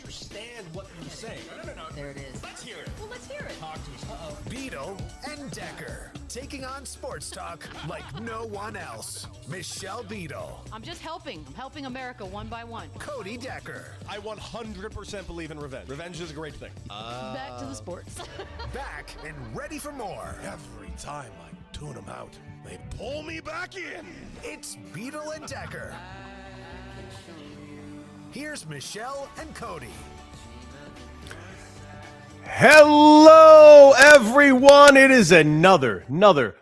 understand what you're saying. No. There it is. Let's hear it. Well, let's hear it. Talk to us. Uh-oh. Beadle and Decker, taking on sports talk like no one else. Michelle Beadle, I'm just helping. I'm helping America one by one. Cody Decker. I 100% believe in revenge. Revenge is a great thing. Back to the sports. Back and ready for more. Every time I tune them out, they pull me back in. It's Beadle and Decker. Here's Michelle and Cody. Hello, everyone. It is another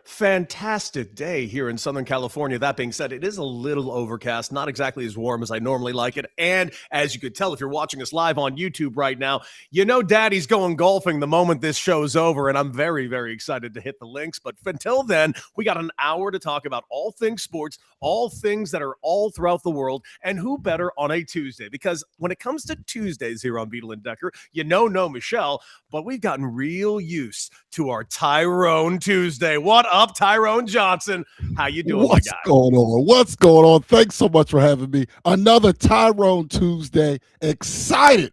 fantastic day here in Southern California. That being said, it is a little overcast, not exactly as warm as I normally like it. And as you could tell, if you're watching us live on YouTube right now, you know Daddy's going golfing the moment this show's over, and I'm very, very excited to hit the links. But until then, we got an hour to talk about all things sports, all things that are all throughout the world, and who better on a Tuesday? Because when it comes to Tuesdays here on Beadle and Decker, no Michelle, but we've gotten real used to our Tyrone Tuesday. What up, Tyrone Johnson? How you doing, What's my guy? What's going on? Thanks so much for having me. Another Tyrone Tuesday. Excited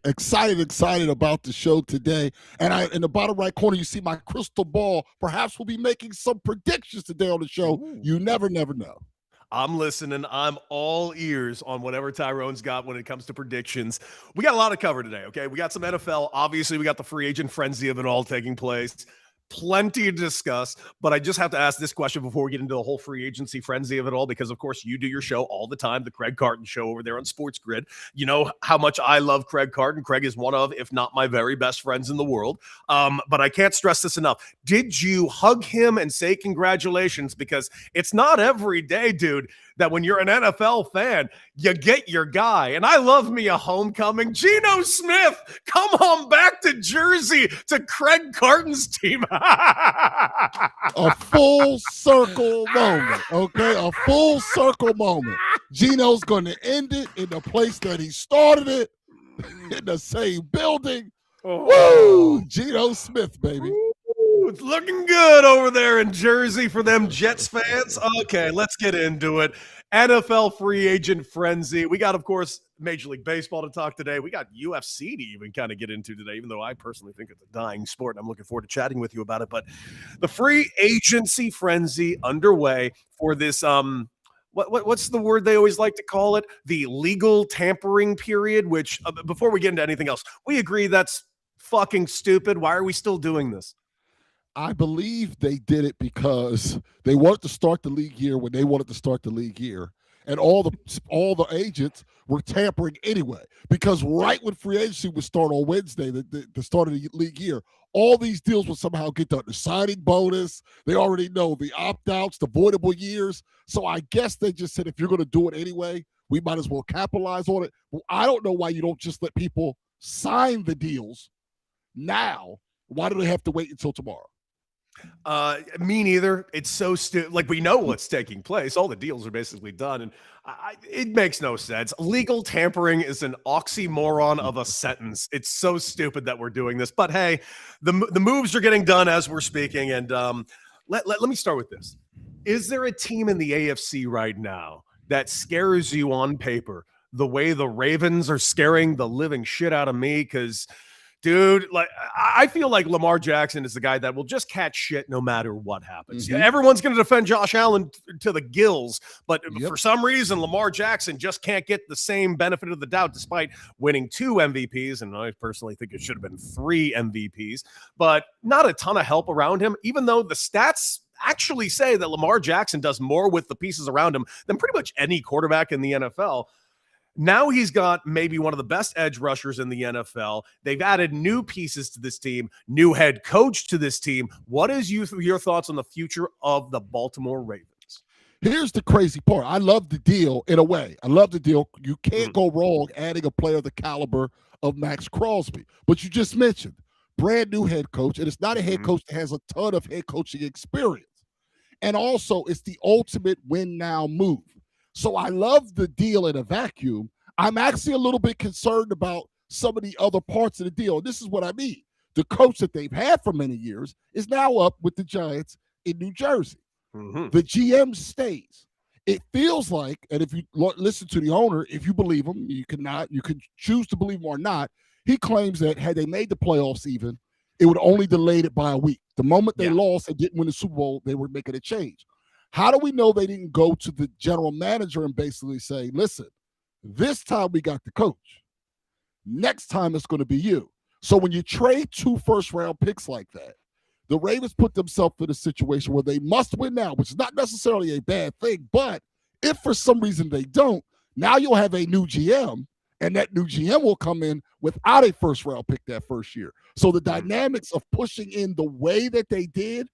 about the show today. And in the bottom right corner, you see my crystal ball. Perhaps we'll be making some predictions today on the show. Ooh. You never know. I'm listening. I'm all ears on whatever Tyrone's got when it comes to predictions. We got a lot to cover today, okay? We got some NFL. Obviously, we got the free agent frenzy of it all taking place. Plenty to discuss, but I just have to ask this question before we get into the whole free agency frenzy of it all, because, of course, you do your show all the time, the Craig Carton Show over there on Sports Grid. You know how much I love Craig Carton. Craig is one of, if not my very best friends in the world. But I can't stress this enough. Did you hug him and say congratulations? Because it's not every day, dude, that when you're an NFL fan, you get your guy. And I love me a homecoming. Geno Smith, come on back to Jersey to Craig Carton's team. A full circle moment, okay? A full circle moment. Geno's going to end it in the place that he started it, in the same building. Oh. Woo! Geno Smith, baby. Ooh, it's looking good over there in Jersey for them Jets fans. Okay, let's get into it. NFL free agent frenzy. We got, of course, Major League Baseball to talk today. We got UFC to even kind of get into today, even though I personally think it's a dying sport, and I'm looking forward to chatting with you about it. But the free agency frenzy underway for this what's the word they always like to call it? The legal tampering period, which before we get into anything else, we agree that's fucking stupid. Why are we still doing this? I believe they did it because they wanted to start the league year when they wanted to start the league year. And all the agents were tampering anyway, because right when free agency would start on Wednesday, the start of the league year, all these deals would somehow get done. The signing bonus, they already know the opt-outs, the voidable years. So I guess they just said, if you're going to do it anyway, we might as well capitalize on it. Well, I don't know why you don't just let people sign the deals now. Why do they have to wait until tomorrow? Me neither. It's so stupid. Like, we know what's taking place. All the deals are basically done, and it makes no sense. Legal tampering is an oxymoron of a sentence. It's so stupid that we're doing this. But hey, the moves are getting done as we're speaking. And let me start with this. Is there a team in the AFC right now that scares you on paper the way the Ravens are scaring the living shit out of me? Because dude, like, I feel like Lamar Jackson is the guy that will just catch shit no matter what happens. Mm-hmm. Everyone's going to defend Josh Allen to the gills, but Yep. for some reason, Lamar Jackson just can't get the same benefit of the doubt despite winning 2 MVPs, and I personally think it should have been 3 MVPs, but not a ton of help around him, even though the stats actually say that Lamar Jackson does more with the pieces around him than pretty much any quarterback in the NFL. Now he's got maybe one of the best edge rushers in the NFL. They've added new pieces to this team, new head coach to this team. What is your thoughts on the future of the Baltimore Ravens? Here's the crazy part. I love the deal in a way. I love the deal. You can't go wrong adding a player of the caliber of Max Crosby. But you just mentioned brand new head coach, and it's not a head coach that has a ton of head coaching experience. And also, it's the ultimate win-now move. So I love the deal in a vacuum. I'm actually a little bit concerned about some of the other parts of the deal. This is what I mean. The coach that they've had for many years is now up with the Giants in New Jersey. Mm-hmm. The GM stays. It feels like, and if you listen to the owner, if you believe him, you can choose to believe him or not. He claims that had they made the playoffs even, it would only delayed it by a week. The moment they lost and didn't win the Super Bowl, they were making a change. How do we know they didn't go to the general manager and basically say, listen, this time we got the coach. Next time it's going to be you. So when you trade 2 first-round picks like that, the Ravens put themselves in a situation where they must win now, which is not necessarily a bad thing. But if for some reason they don't, now you'll have a new GM, and that new GM will come in without a first-round pick that first year. So the dynamics of pushing in the way that they did,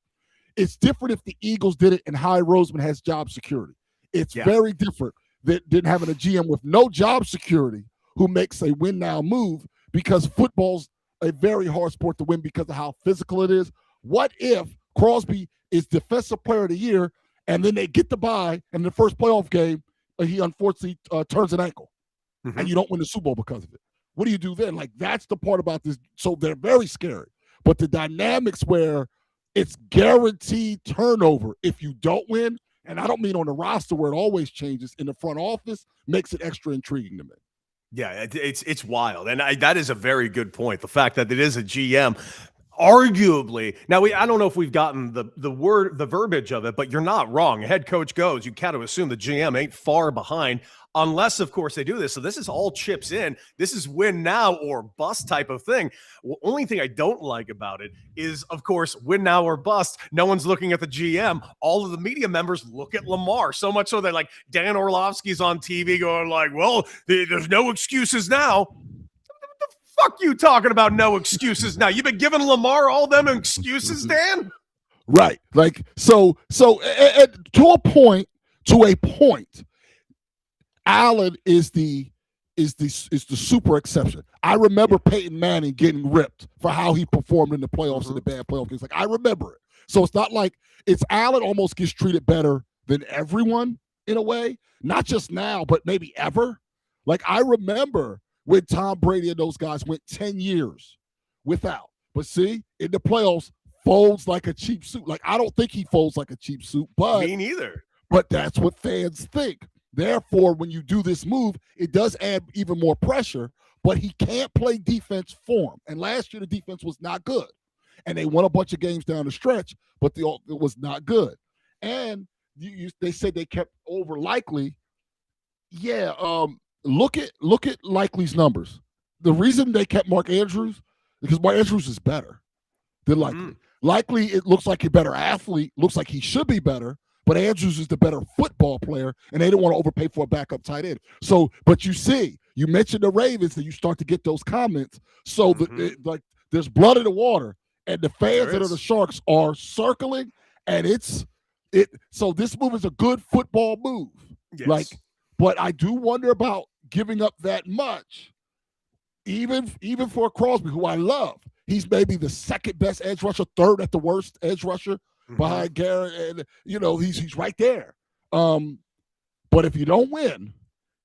it's different if the Eagles did it and Howie Roseman has job security. It's very different than having a GM with no job security who makes a win-now move, because football's a very hard sport to win because of how physical it is. What if Crosby is Defensive Player of the Year and then they get the bye and the first playoff game, he unfortunately turns an ankle and you don't win the Super Bowl because of it? What do you do then? Like, that's the part about this. So they're very scary. But the dynamics where it's guaranteed turnover if you don't win, and I don't mean on the roster where it always changes, in the front office, makes it extra intriguing to me. Yeah, it's wild. And that is a very good point. The fact that it is a GM, arguably, now I don't know if we've gotten the verbiage of it, but you're not wrong. Head coach goes, you got to assume the GM ain't far behind, unless, of course, they do this. So this is all chips in. This is win now or bust type of thing. Well, only thing I don't like about it is, of course, win now or bust. No one's looking at the GM. All of the media members look at Lamar, so much so they're like, Dan Orlovsky's on TV going like, well, there's no excuses now. What the fuck you talking about no excuses now? You've been giving Lamar all them excuses, Dan? Right. Like, so to a point, Allen is the super exception. I remember Peyton Manning getting ripped for how he performed in the playoffs in the bad playoff games. Like, I remember it. So it's not like Allen almost gets treated better than everyone in a way, not just now, but maybe ever. Like, I remember when Tom Brady and those guys went 10 years without. But see, in the playoffs, folds like a cheap suit. Like, I don't think he folds like a cheap suit, but me neither. But that's what fans think. Therefore, when you do this move, it does add even more pressure, but he can't play defense for him. And last year, the defense was not good. And they won a bunch of games down the stretch, but it was not good. And they said they kept over Likely. Yeah, look at Likely's numbers. The reason they kept Mark Andrews, because Mark Andrews is better than Likely. Likely, it looks like a better athlete, looks like he should be better, but Andrews is the better football player, and they didn't want to overpay for a backup tight end. So, but you mentioned the Ravens, and you start to get those comments. So, there's blood in the water, and the fans that are the Sharks are circling, and so this move is a good football move. Yes. But I do wonder about giving up that much, even for a Crosby, who I love. He's maybe the second best edge rusher, third at the worst edge rusher behind Garrett, and he's right there. But if you don't win,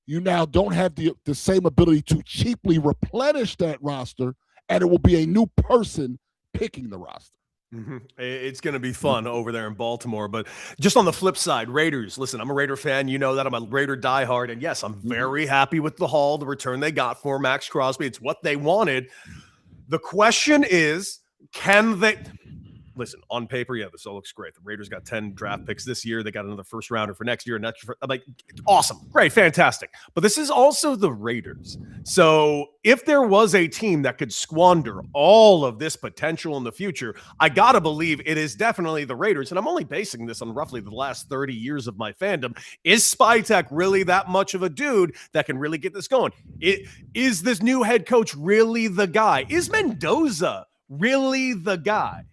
you now don't have the same ability to cheaply replenish that roster, and it will be a new person picking the roster. It's going to be fun over there in Baltimore. But just on the flip side, Raiders, listen, I'm a Raider fan. You know that. I'm a Raider diehard. And yes, I'm very happy with the return they got for Max Crosby. It's what they wanted. The question is, can they – listen, on paper, this all looks great. The Raiders got 10 draft picks this year. They got another first rounder for next year. I'm like, awesome, great, fantastic. But this is also the Raiders. So if there was a team that could squander all of this potential in the future, I got to believe it is definitely the Raiders. And I'm only basing this on roughly the last 30 years of my fandom. Is Spytek really that much of a dude that can really get this going? Is this new head coach really the guy? Is Mendoza really the guy?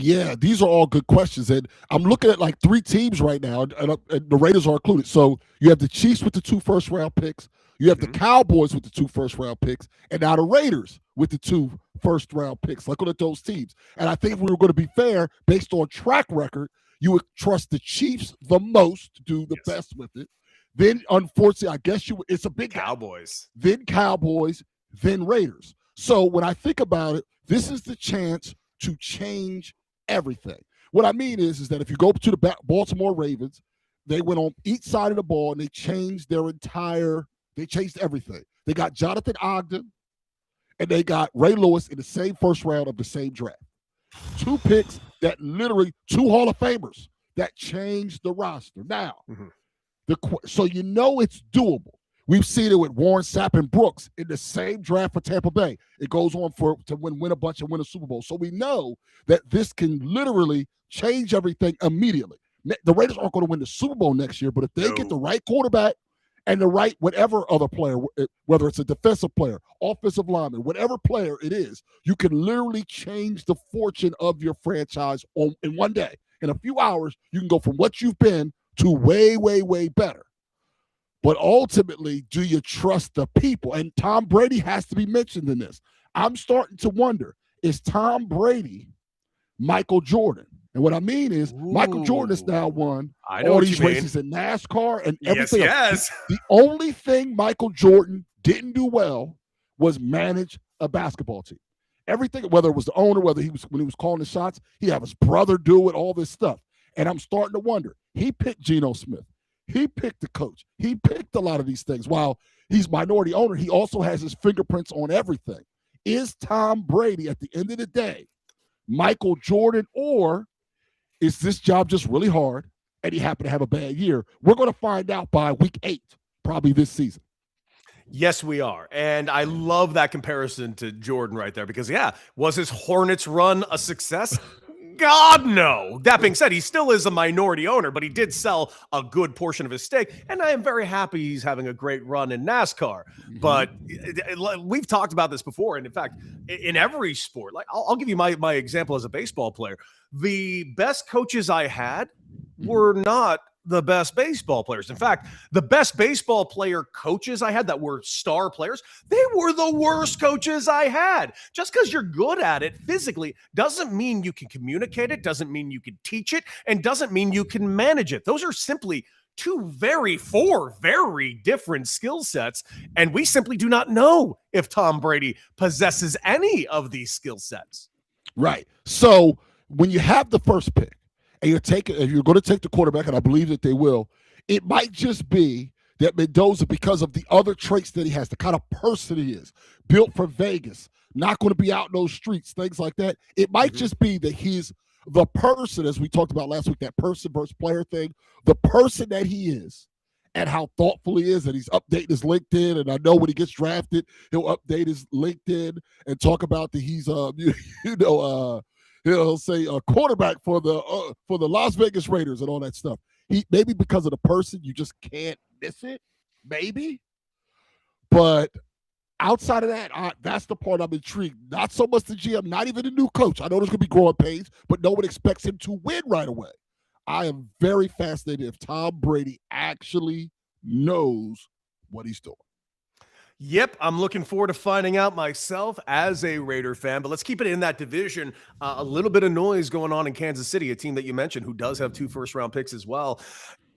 Yeah, these are all good questions. And I'm looking at like 3 teams right now, and the Raiders are included. So you have the Chiefs with the 2 first-round picks. You have the Cowboys with the 2 first-round picks. And now the Raiders with the 2 first-round picks. Look at those teams. And I think if we were going to be fair, based on track record, you would trust the Chiefs the most to do the best with it. Then, unfortunately, I guess it's a big Cowboys. Then Cowboys, then Raiders. So when I think about it, this is the chance to change everything. What I mean is that if you go to the Baltimore Ravens, they went on each side of the ball and they changed everything. They got Jonathan Ogden and they got Ray Lewis in the same first round of the same draft. 2 picks that literally 2 Hall of Famers that changed the roster. Now, so you know it's doable. We've seen it with Warren Sapp and Brooks in the same draft for Tampa Bay. It goes on to win a bunch and win a Super Bowl. So we know that this can literally change everything immediately. The Raiders aren't going to win the Super Bowl next year, but if they get the right quarterback and the right whatever other player, whether it's a defensive player, offensive lineman, whatever player it is, you can literally change the fortune of your franchise in one day. In a few hours, you can go from what you've been to way, way, way better. But ultimately, do you trust the people? And Tom Brady has to be mentioned in this. I'm starting to wonder, is Tom Brady Michael Jordan? And what I mean is, Michael Jordan has now won all these races in NASCAR and everything else. The only thing Michael Jordan didn't do well was manage a basketball team. Everything, whether it was the owner, when he was calling the shots, he had his brother do it, all this stuff. And I'm starting to wonder, he picked Geno Smith. He picked the coach. He picked a lot of these things. While he's minority owner, he also has his fingerprints on everything. Is Tom Brady, at the end of the day, Michael Jordan, or is this job just really hard and he happened to have a bad year? We're going to find out by week 8, probably this season. Yes, we are. And I love that comparison to Jordan right there because, was his Hornets run a success? God, no. That being said, he still is a minority owner, but he did sell a good portion of his stake. And I am very happy he's having a great run in NASCAR. But we've talked about this before. And in fact, in every sport, like I'll give you my example as a baseball player. The best coaches I had were not the best baseball players. In fact, the best baseball player coaches I had that were star players, they were the worst coaches I had. Just because you're good at it physically doesn't mean you can communicate it, doesn't mean you can teach it, and doesn't mean you can manage it. Those are simply four very different skill sets. And we simply do not know if Tom Brady possesses any of these skill sets. Right. So when you have the first pick, and if you're going to take the quarterback, and I believe that they will, it might just be that Mendoza, because of the other traits that he has, the kind of person he is, built for Vegas, not going to be out in those streets, things like that. It might just be that he's the person, as we talked about last week, that person versus player thing, the person that he is and how thoughtful he is, and he's updating his LinkedIn. And I know when he gets drafted, he'll update his LinkedIn and talk about that he's, he'll say a quarterback for the Las Vegas Raiders and all that stuff. Maybe because of the person, you just can't miss it. Maybe, but outside of that, that's the part I'm intrigued. Not so much the GM, not even the new coach. I know there's going to be growing pains, but no one expects him to win right away. I am very fascinated if Tom Brady actually knows what he's doing. Yep, I'm looking forward to finding out myself as a Raider fan, but let's keep it in that division. A little bit of noise going on in Kansas City, a team that you mentioned who does have 2 first-round picks as well.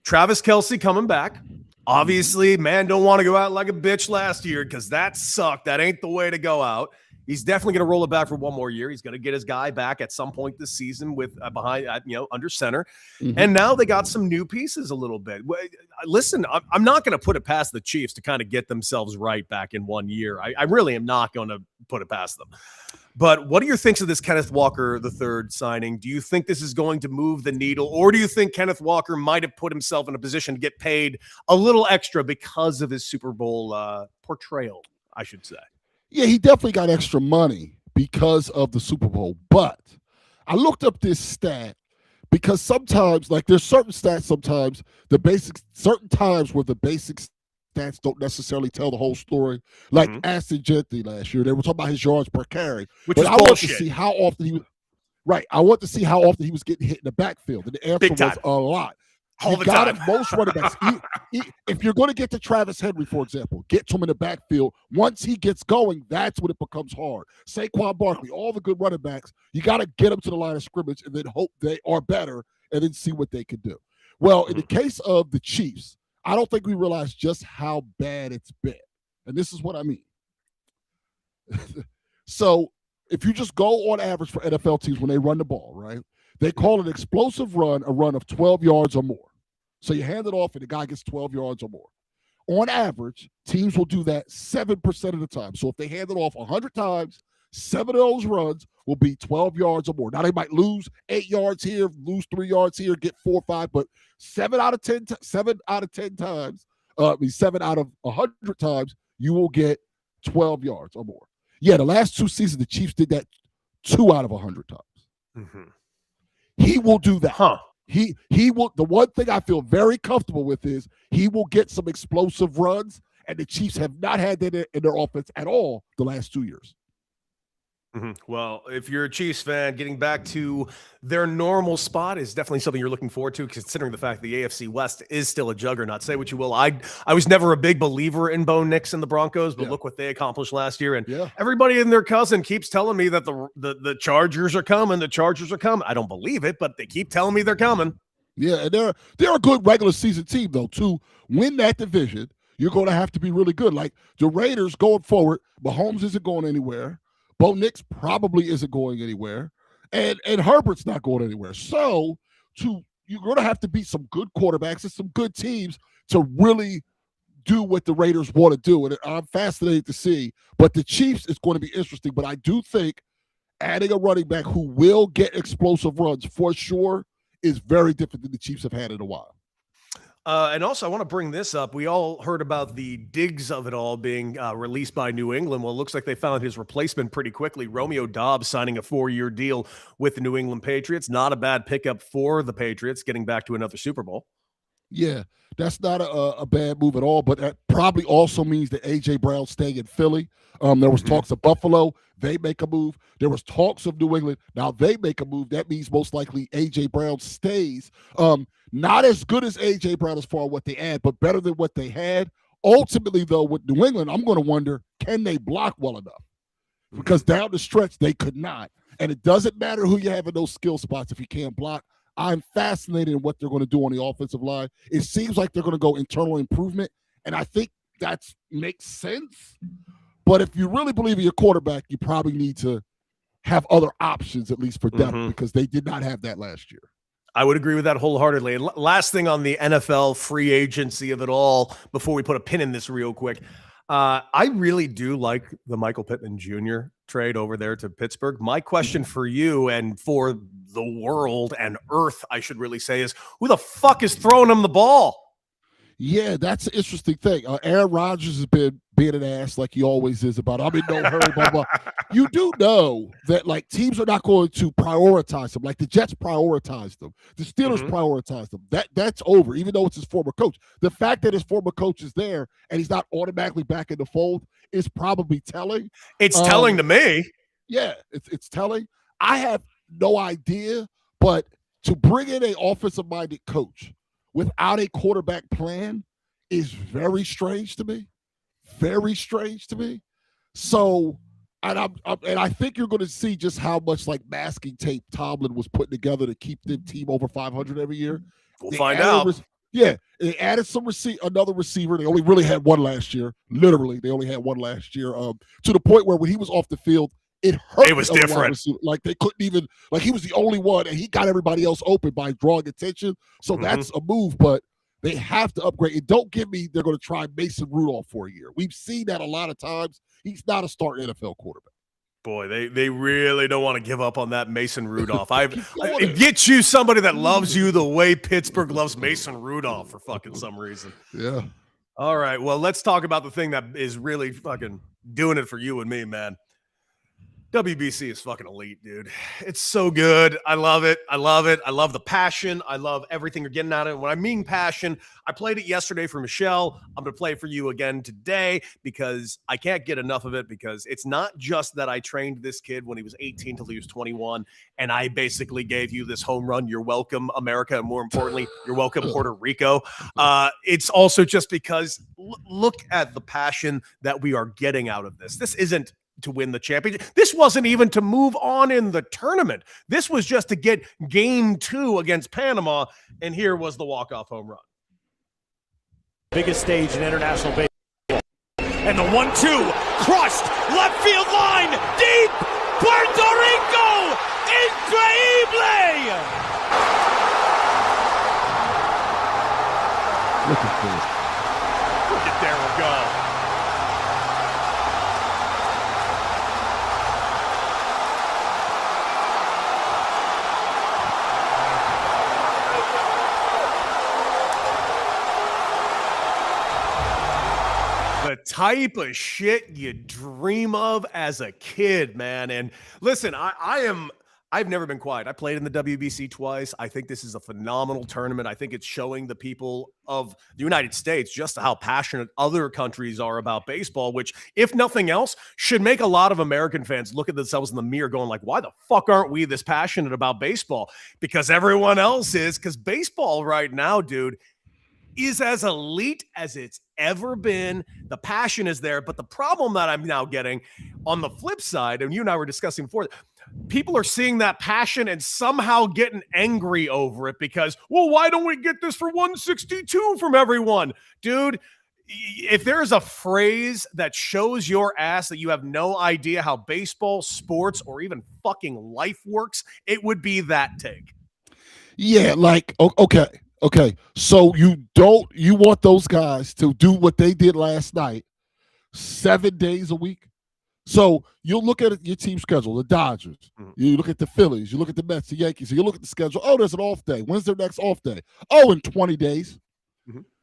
Travis Kelce coming back. Obviously, man, don't want to go out like a bitch last year because that sucked. That ain't the way to go out. He's definitely going to roll it back for one more year. He's going to get his guy back at some point this season with under center. And now they got some new pieces a little bit. Listen, I'm not going to put it past the Chiefs to kind of get themselves right back in 1 year. I really am not going to put it past them. But what are your thinks of this Kenneth Walker III signing? Do you think this is going to move the needle, or do you think Kenneth Walker might have put himself in a position to get paid a little extra because of his Super Bowl portrayal, I should say? Yeah, he definitely got extra money because of the Super Bowl. But I looked up this stat because sometimes, like there's certain stats sometimes, certain times where the basic stats don't necessarily tell the whole story. Like Aston Gentry last year, they were talking about his yards per carry. Which but is I bullshit. want to see how often he was right. I want to see how often he was getting hit in the backfield. And the answer was a lot. All the time. Most running backs. If you're going to get to Travis Henry, for example, get to him in the backfield. Once he gets going, that's when it becomes hard. Saquon Barkley, all the good running backs, you got to get them to the line of scrimmage and then hope they are better and then see what they can do. Well, in the case of the Chiefs, I don't think we realize just how bad it's been. And this is what I mean. So if you just go on average for NFL teams when they run the ball, right, they call an explosive run a run of 12 yards or more. So you hand it off and the guy gets 12 yards or more. on average, teams will do that 7% of the time. So if they hand it off 100 times, 7 of those runs will be 12 yards or more. Now, they might lose 8 yards here, lose 3 yards here, get 4 or 5, but 7 out of 10 times, 7 out of 100 times, you will get 12 yards or more. Yeah, the last 2 seasons, the Chiefs did that 2 out of 100 times. Mm-hmm. He will do that. Huh. He will. The one thing I feel very comfortable with is he will get some explosive runs, and the Chiefs have not had that in their offense at all the last 2 years. Mm-hmm. Well, if you're a Chiefs fan, getting back to their normal spot is definitely something you're looking forward to, considering the fact the AFC West is still a juggernaut. Say what you will. I was never a big believer in Bo Nix and the Broncos, but look what they accomplished last year. And everybody and their cousin keeps telling me that the Chargers are coming. The Chargers are coming. I don't believe it, but they keep telling me they're coming. Yeah, and they're a good regular season team, though. To win that division, you're going to have to be really good. Like the Raiders going forward, Mahomes isn't going anywhere. Bo Nix probably isn't going anywhere, and Herbert's not going anywhere. So you're going to have to beat some good quarterbacks and some good teams to really do what the Raiders want to do, and I'm fascinated to see. But the Chiefs is going to be interesting, but I do think adding a running back who will get explosive runs for sure is very different than the Chiefs have had in a while. And also, I want to bring this up. We all heard about the Diggs of it all being released by New England. Well, it looks like they found his replacement pretty quickly. Romeo Doubs signing a 4-year deal with the New England Patriots. Not a bad pickup for the Patriots, getting back to another Super Bowl. Yeah, that's not a bad move at all, but that probably also means that A.J. Brown staying in Philly. There was talks of Buffalo. They make a move. There was talks of New England. Now they make a move. That means most likely A.J. Brown stays. Not as good as A.J. Brown as far as what they add, but better than what they had. Ultimately, though, with New England, I'm going to wonder, can they block well enough? Because down the stretch, they could not. And it doesn't matter who you have in those skill spots if you can't block. I'm fascinated in what they're going to do on the offensive line. It seems like they're going to go internal improvement, and I think that makes sense. But if you really believe in your quarterback, you probably need to have other options, at least for depth, because they did not have that last year. I would agree with that wholeheartedly. And last thing on the NFL free agency of it all, before we put a pin in this real quick, I really do like the Michael Pittman Jr. trade over there to Pittsburgh. My question for you and for the world and Earth, I should really say, is who the fuck is throwing him the ball? Yeah, that's an interesting thing. Aaron Rodgers has been being an ass like he always is about, I'm in no hurry, blah, blah. You do know that, like, teams are not going to prioritize them. Like, the Jets prioritized them. The Steelers prioritized them. That's over, even though it's his former coach. The fact that his former coach is there and he's not automatically back in the fold is probably telling. It's telling to me. Yeah, it's telling. I have no idea, but to bring in an offensive-minded coach without a quarterback plan is very strange to me. Very strange to me. So, and I think you're going to see just how much like masking tape Tomlin was putting together to keep the team over 500 every year. We'll find out. Yeah, they added another receiver. They only really had one last year. Literally, they only had one last year. To the point where when he was off the field, it hurt. It was different. Like they couldn't even, like he was the only one, and he got everybody else open by drawing attention. So that's a move, but they have to upgrade. And don't give me they're going to try Mason Rudolph for a year. We've seen that a lot of times. He's not a starting NFL quarterback. Boy, they really don't want to give up on that Mason Rudolph. Get you somebody that loves you the way Pittsburgh loves Mason Rudolph for fucking some reason. Yeah. All right, well, let's talk about the thing that is really fucking doing it for you and me, man. WBC is fucking elite, dude. It's so good. I love it. I love it. I love the passion. I love everything you're getting out of it. When I mean passion, I played it yesterday for Michelle. I'm going to play it for you again today because I can't get enough of it, because it's not just that I trained this kid when he was 18 till he was 21, and I basically gave you this home run. You're welcome, America, and more importantly, you're welcome, Puerto Rico. It's also just because look at the passion that we are getting out of this. This isn't to win the championship. This wasn't even to move on in the tournament. This was just to get game 2 against Panama, and here was the walk-off home run. Biggest stage in international baseball. And the 1-2, crushed, left field line, deep, Puerto Rico, increíble! Look at this. type of shit you dream of as a kid, man. And listen, I've never been quiet. I played in the WBC twice. I think this is a phenomenal tournament. I think it's showing the people of the United States just how passionate other countries are about baseball, which, if nothing else, should make a lot of American fans look at themselves in the mirror going like, why the fuck aren't we this passionate about baseball? Because everyone else is, because baseball right now, dude, is as elite as it's ever been. The passion is there. But the problem that I'm now getting on the flip side, and you and I were discussing before, people are seeing that passion and somehow getting angry over it because, well, why don't we get this for 162 from everyone? Dude, if there's a phrase that shows your ass that you have no idea how baseball, sports, or even fucking life works, it would be that take. Yeah, like, okay. So you want those guys to do what they did last night 7 days a week? So you'll look at your team schedule, the Dodgers. You look at the Phillies. You look at the Mets, the Yankees. You look at the schedule. Oh, there's an off day. When's their next off day? Oh, in 20 days.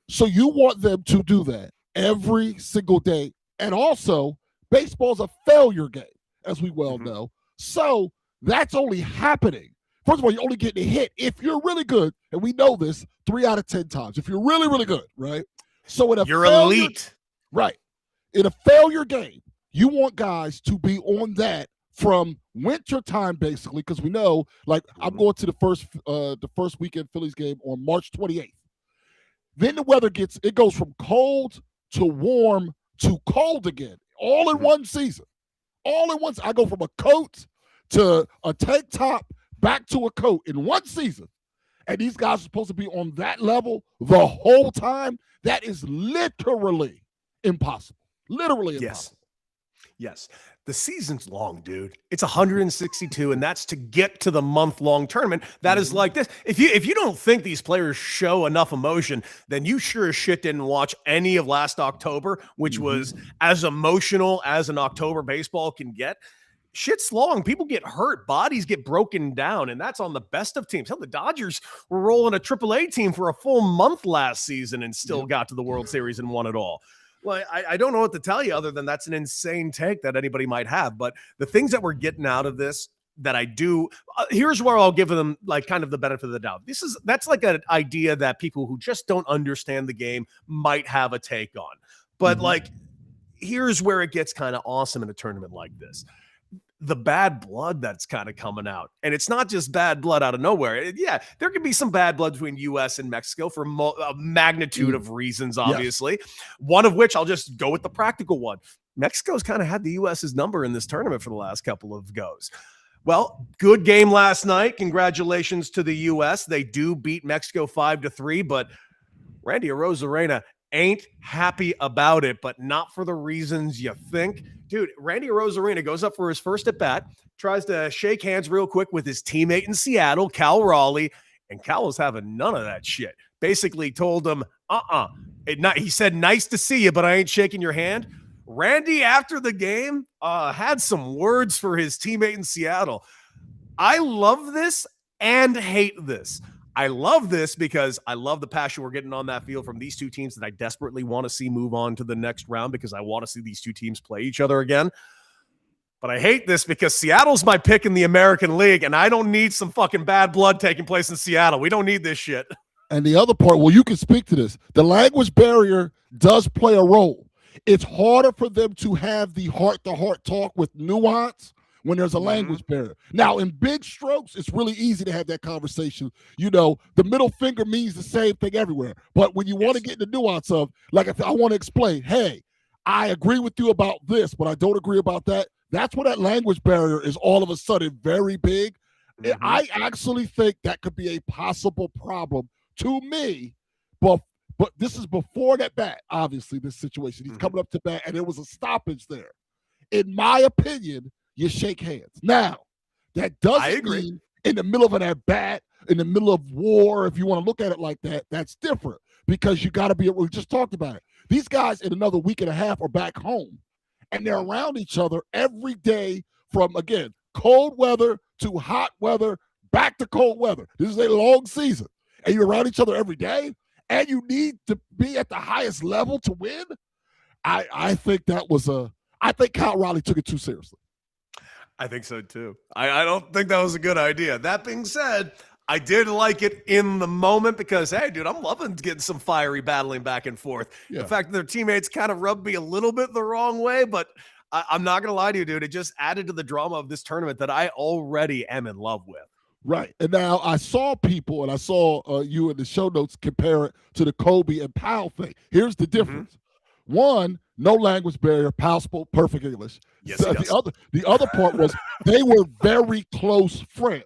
So you want them to do that every single day. And also, baseball's a failure game, as we well know. So that's only happening. First of all, you're only getting a hit if you're really good, and we know this 3 out of 10 times. If you're really, really good, right? So you're elite. Right. In a failure game, you want guys to be on that from winter time, basically, because we know, like, I'm going to the first weekend Phillies game on March 28th. Then the weather goes from cold to warm to cold again, all in one season. All in one. I go from a coat to a tank top back to a coat in one season. And these guys are supposed to be on that level the whole time. That is literally impossible. Literally impossible. Yes. The season's long, dude. It's 162, and that's to get to the month-long tournament. That is like this. If you don't think these players show enough emotion, then you sure as shit didn't watch any of last October, which was as emotional as an October baseball can get. Shit's long. People get hurt. Bodies get broken down, and that's on the best of teams. Hell, the Dodgers were rolling a AAA team for a full month last season and still got to the World Series and won it all. Well, I don't know what to tell you other than that's an insane take that anybody might have. But the things that we're getting out of this that I do, here's where I'll give them like kind of the benefit of the doubt. That's like an idea that people who just don't understand the game might have a take on. But like, here's where it gets kind of awesome in a tournament like this. The bad blood that's kind of coming out. And it's not just bad blood out of nowhere. Yeah, there can be some bad blood between U.S. and Mexico for a magnitude of reasons, obviously. Yes. One of which I'll just go with the practical one. Mexico's kind of had the U.S.'s number in this tournament for the last couple of goes. Well, good game last night. Congratulations to the U.S. They do beat Mexico 5-3, but Randy Arozarena ain't happy about it, but not for the reasons you think. Dude, Randy Arozarena goes up for his first at bat, tries to shake hands real quick with his teammate in Seattle, Cal Raleigh, and Cal was having none of that shit. Basically told him, he said, nice to see you, but I ain't shaking your hand. Randy, after the game, had some words for his teammate in Seattle. I love this and hate this. I love this because I love the passion we're getting on that field from these two teams that I desperately want to see move on to the next round because I want to see these two teams play each other again. But I hate this because Seattle's my pick in the American League, and I don't need some fucking bad blood taking place in Seattle. We don't need this shit. And the other part, well, you can speak to this. The language barrier does play a role. It's harder for them to have the heart-to-heart talk with nuance when there's a language barrier. Now, in big strokes, it's really easy to have that conversation. You know, the middle finger means the same thing everywhere. But when you want to get the nuance of, like, if I want to explain, hey, I agree with you about this, but I don't agree about that, that's where that language barrier is all of a sudden very big. I actually think that could be a possible problem to me, but this is before that bat, obviously, this situation. He's coming up to bat, and there was a stoppage there. In my opinion, you shake hands. Now, that doesn't mean in the middle of an at-bat, in the middle of war, if you want to look at it like that, that's different because you got to be, we just talked about it. These guys in another week and a half are back home, and they're around each other every day from, again, cold weather to hot weather, back to cold weather. This is a long season, and you're around each other every day, and you need to be at the highest level to win. I think I think Kyle Riley took it too seriously. I think so too. I don't think that was a good idea. That being said, I did like it in the moment because, hey, dude, I'm loving getting some fiery battling back and forth. Yeah. The fact that their teammates kind of rubbed me a little bit the wrong way, but I'm not going to lie to you, dude. It just added to the drama of this tournament that I already am in love with. Right. And now I saw people, and I saw you in the show notes compare it to the Kobe and Powell thing. Here's the difference. One, no language barrier. Powell spoke perfect English. Yes, So the other part was they were very close friends.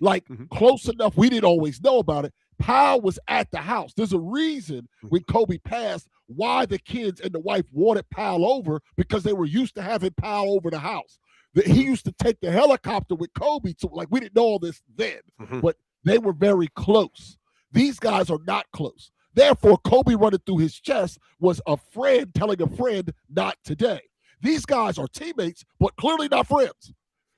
Like close enough, we didn't always know about it. Powell was at the house. There's a reason when Kobe passed why the kids and the wife wanted Powell over, because they were used to having Powell over the house. He used to take the helicopter with Kobe to, like, we didn't know all this then, but they were very close. These guys are not close. Therefore, Kobe running through his chest was a friend telling a friend, not today. These guys are teammates, but clearly not friends.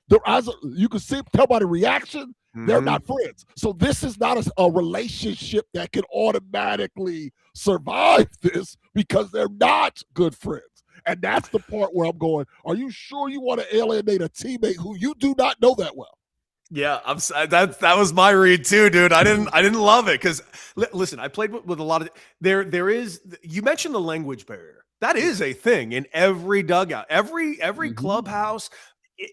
You can tell by the reaction, they're not friends. So this is not a relationship that can automatically survive this, because they're not good friends. And that's the part where I'm going, are you sure you want to alienate a teammate who you do not know that well? Yeah, that was my read too, dude. I didn't love it because listen, I played with a lot of there is, you mentioned the language barrier. That is a thing in every dugout, every clubhouse,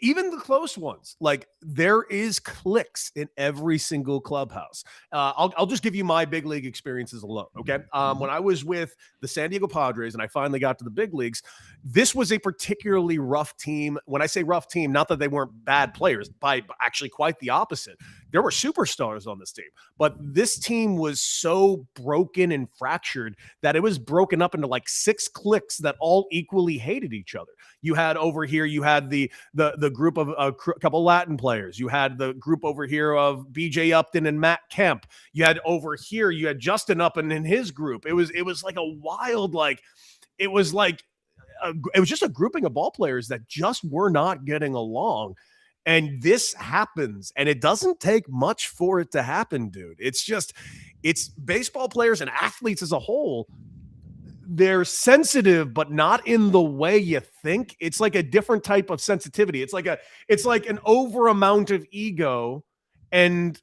even the close ones. Like, there is cliques in every single clubhouse. I'll just give you my big league experiences alone. Okay. When I was with the San Diego Padres and I finally got to the big leagues, this was a particularly rough team. When I say rough team, not that they weren't bad players, by actually quite the opposite. There were superstars on this team, but this team was so broken and fractured that it was broken up into like 6 cliques that all equally hated each other. You had over here, you had the group of a couple Latin players. You had the group over here of BJ Upton and Matt Kemp. You had over here, you had Justin Upton and his group. It was like a wild, it was just a grouping of ball players that just were not getting along. And this happens, and it doesn't take much for it to happen, dude. It's baseball players and athletes as a whole. They're sensitive, but not in the way you think. It's like a different type of sensitivity. It's like an over amount of ego and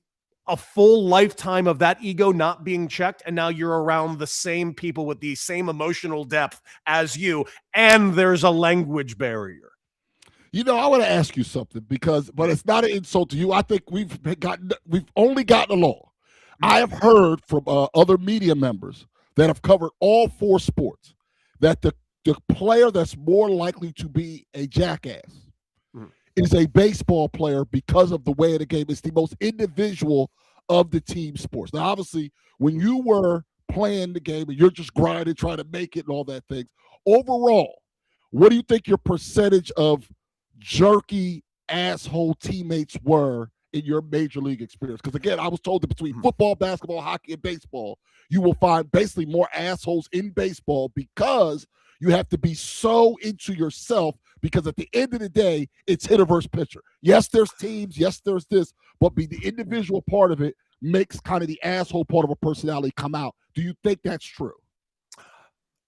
a full lifetime of that ego not being checked. And now you're around the same people with the same emotional depth as you. And there's a language barrier. You know, I want to ask you something but it's not an insult to you. I think we've only gotten along. I have heard from other media members that have covered all 4 sports that the player that's more likely to be a jackass is a baseball player because of the way of the game. It's the most individual of the team sports. Now, obviously, when you were playing the game and you're just grinding, trying to make it and all that things, overall, what do you think your percentage of jerky asshole teammates were in your major league experience? Because again, I was told that between football, basketball, hockey, and baseball, you will find basically more assholes in baseball because you have to be so into yourself, because at the end of the day, it's hitter versus pitcher. Yes, there's teams. Yes, there's this, but the individual part of it makes kind of the asshole part of a personality come out. Do you think that's true?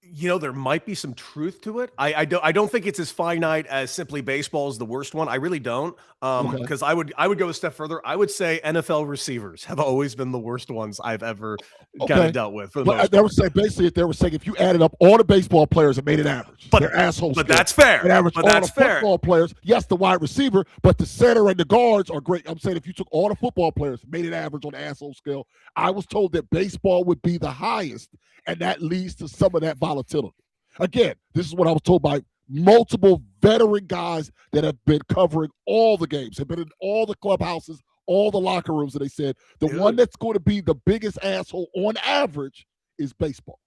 You know, there might be some truth to it. I don't think it's as finite as simply baseball is the worst one. I really don't. Because I would go a step further. I would say NFL receivers have always been the worst ones I've ever kind of dealt with. But they were saying, basically, if you added up all the baseball players and made it average, they're assholes. But that's fair. But that's fair. Football players, yes, the wide receiver, but the center and the guards are great. I'm saying if you took all the football players, made it average on the asshole scale, I was told that baseball would be the highest, and that leads to some of that volatility. Again, this is what I was told by multiple veteran guys that have been covering all the games, have been in all the clubhouses, all the locker rooms, and they said the one that's going to be the biggest asshole on average is baseball.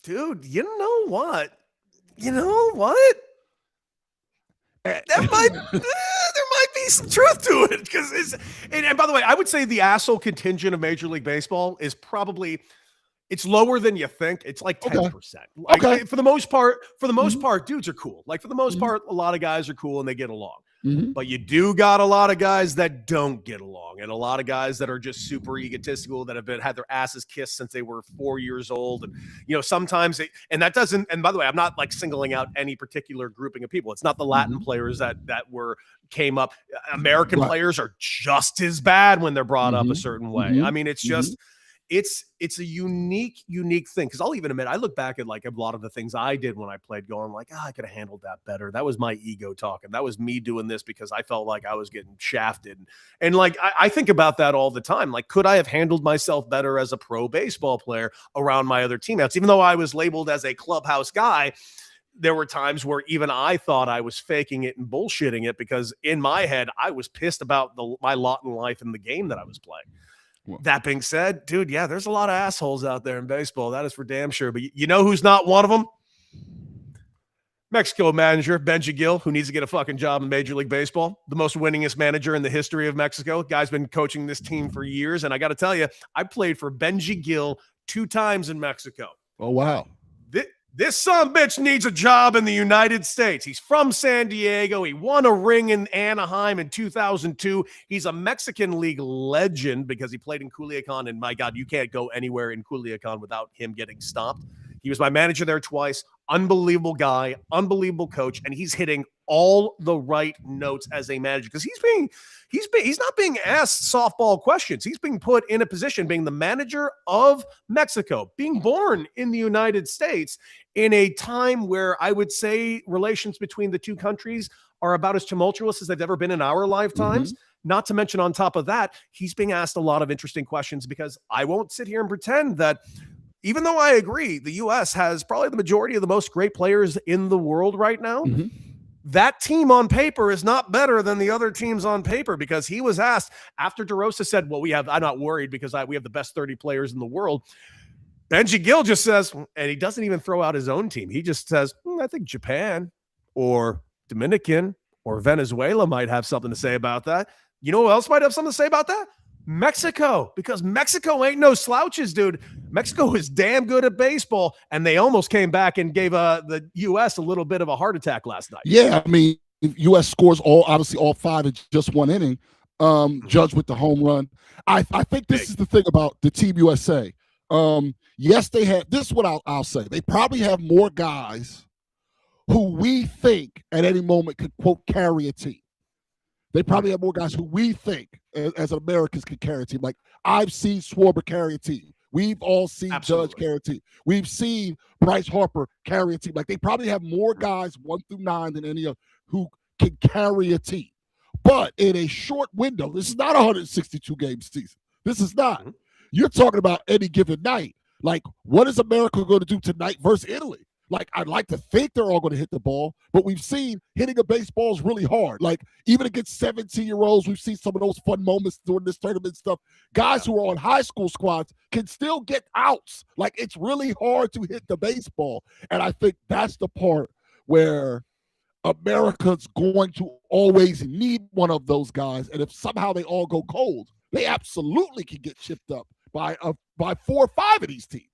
Dude, you know what? There might be some truth to it, because and by the way, I would say the asshole contingent of Major League Baseball is probably, it's lower than you think. It's like 10%. Okay. For the most part, dudes are cool. Like, for the most part, a lot of guys are cool and they get along. But you do got a lot of guys that don't get along, and a lot of guys that are just super egotistical, that have had their asses kissed since they were 4 years old. And sometimes and that doesn't. And by the way, I'm not like singling out any particular grouping of people. It's not the Latin players that came up. American players are just as bad when they're brought up a certain way. I mean, it's just. It's a unique thing, because I'll even admit, I look back at like a lot of the things I did when I played, going like, I could have handled that better. That was my ego talking. That was me doing this because I felt like I was getting shafted. And like, I think about that all the time. Like, could I have handled myself better as a pro baseball player around my other teammates? Even though I was labeled as a clubhouse guy, there were times where even I thought I was faking it and bullshitting it, because in my head, I was pissed about my lot in life and the game that I was playing. That being said, dude, yeah, there's a lot of assholes out there in baseball. That is for damn sure. But you know who's not one of them? Mexico manager Benji Gil, who needs to get a fucking job in Major League Baseball. The most winningest manager in the history of Mexico. Guy's been coaching this team for years. And I got to tell you, I played for Benji Gil 2 times in Mexico. Oh, wow. This son-of-a-bitch needs a job in the United States. He's from San Diego. He won a ring in Anaheim in 2002. He's a Mexican League legend because he played in Culiacan. And my God, you can't go anywhere in Culiacan without him getting stopped. He was my manager there twice. Unbelievable guy, unbelievable coach, and he's hitting all the right notes as a manager, because he's not being asked softball questions. He's being put in a position, being the manager of Mexico, being born in the United States in a time where I would say relations between the two countries are about as tumultuous as they've ever been in our lifetimes. Not to mention, on top of that, he's being asked a lot of interesting questions, because I won't sit here and pretend that, even though I agree the U.S. has probably the majority of the most great players in the world right now, that team on paper is not better than the other teams on paper, because he was asked after DeRosa said, well, I'm not worried because we have the best 30 players in the world. Benji Gil just says, and he doesn't even throw out his own team. He just says, I think Japan or Dominican or Venezuela might have something to say about that. You know who else might have something to say about that? Mexico, because Mexico ain't no slouches, dude. Mexico is damn good at baseball, and they almost came back and gave the U.S. a little bit of a heart attack last night. Yeah, I mean, U.S. scores obviously all 5 in just 1 inning, judged with the home run. I think this is the thing about the Team USA. Yes, they had – this is what I'll say. They probably have more guys who we think at any moment could, quote, carry a team. They probably have more guys who we think as Americans can carry a team. Like, I've seen Schwarber carry a team. We've all seen Judge carry a team. We've seen Bryce Harper carry a team. Like, they probably have more guys 1 through 9 than any other who can carry a team. But in a short window, this is not a 162-game season. This is not. You're talking about any given night. Like, what is America going to do tonight versus Italy? Like, I'd like to think they're all going to hit the ball, but we've seen hitting a baseball is really hard. Like, even against 17-year-olds, we've seen some of those fun moments during this tournament stuff. Guys who are on high school squads can still get outs. Like, it's really hard to hit the baseball. And I think that's the part where America's going to always need one of those guys. And if somehow they all go cold, they absolutely can get chipped up by 4 or 5 of these teams.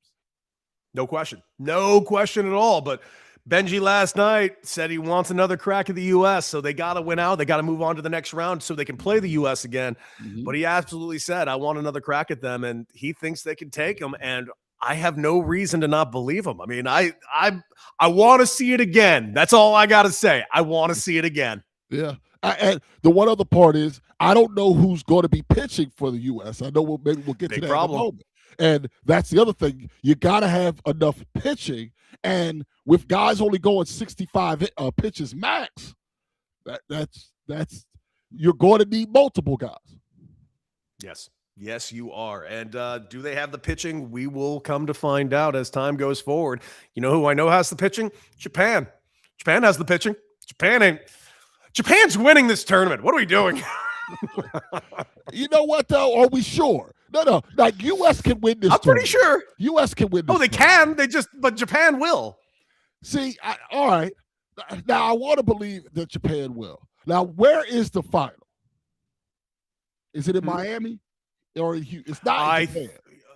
No question. No question at all. But Benji last night said he wants another crack at the U.S., so they got to win out. They got to move on to the next round so they can play the U.S. again. But he absolutely said, I want another crack at them, and he thinks they can take them, and I have no reason to not believe him. I mean, I want to see it again. That's all I got to say. I want to see it again. Yeah. And the one other part is, I don't know who's going to be pitching for the U.S. I know maybe we'll get to that in a moment. And that's the other thing. You got to have enough pitching. And with guys only going 65 pitches max, that's you're going to need multiple guys. Yes. Yes, you are. And do they have the pitching? We will come to find out as time goes forward. You know who I know has the pitching? Japan. Japan has the pitching. Japan's winning this tournament. What are we doing? You know what, though? Are we sure? No. Like, U.S. can win this. I'm pretty sure. U.S. can win this. Oh, they can. But Japan will. See, all right. Now, I want to believe that Japan will. Now, where is the final? Is it in Miami? Or it's not in Japan?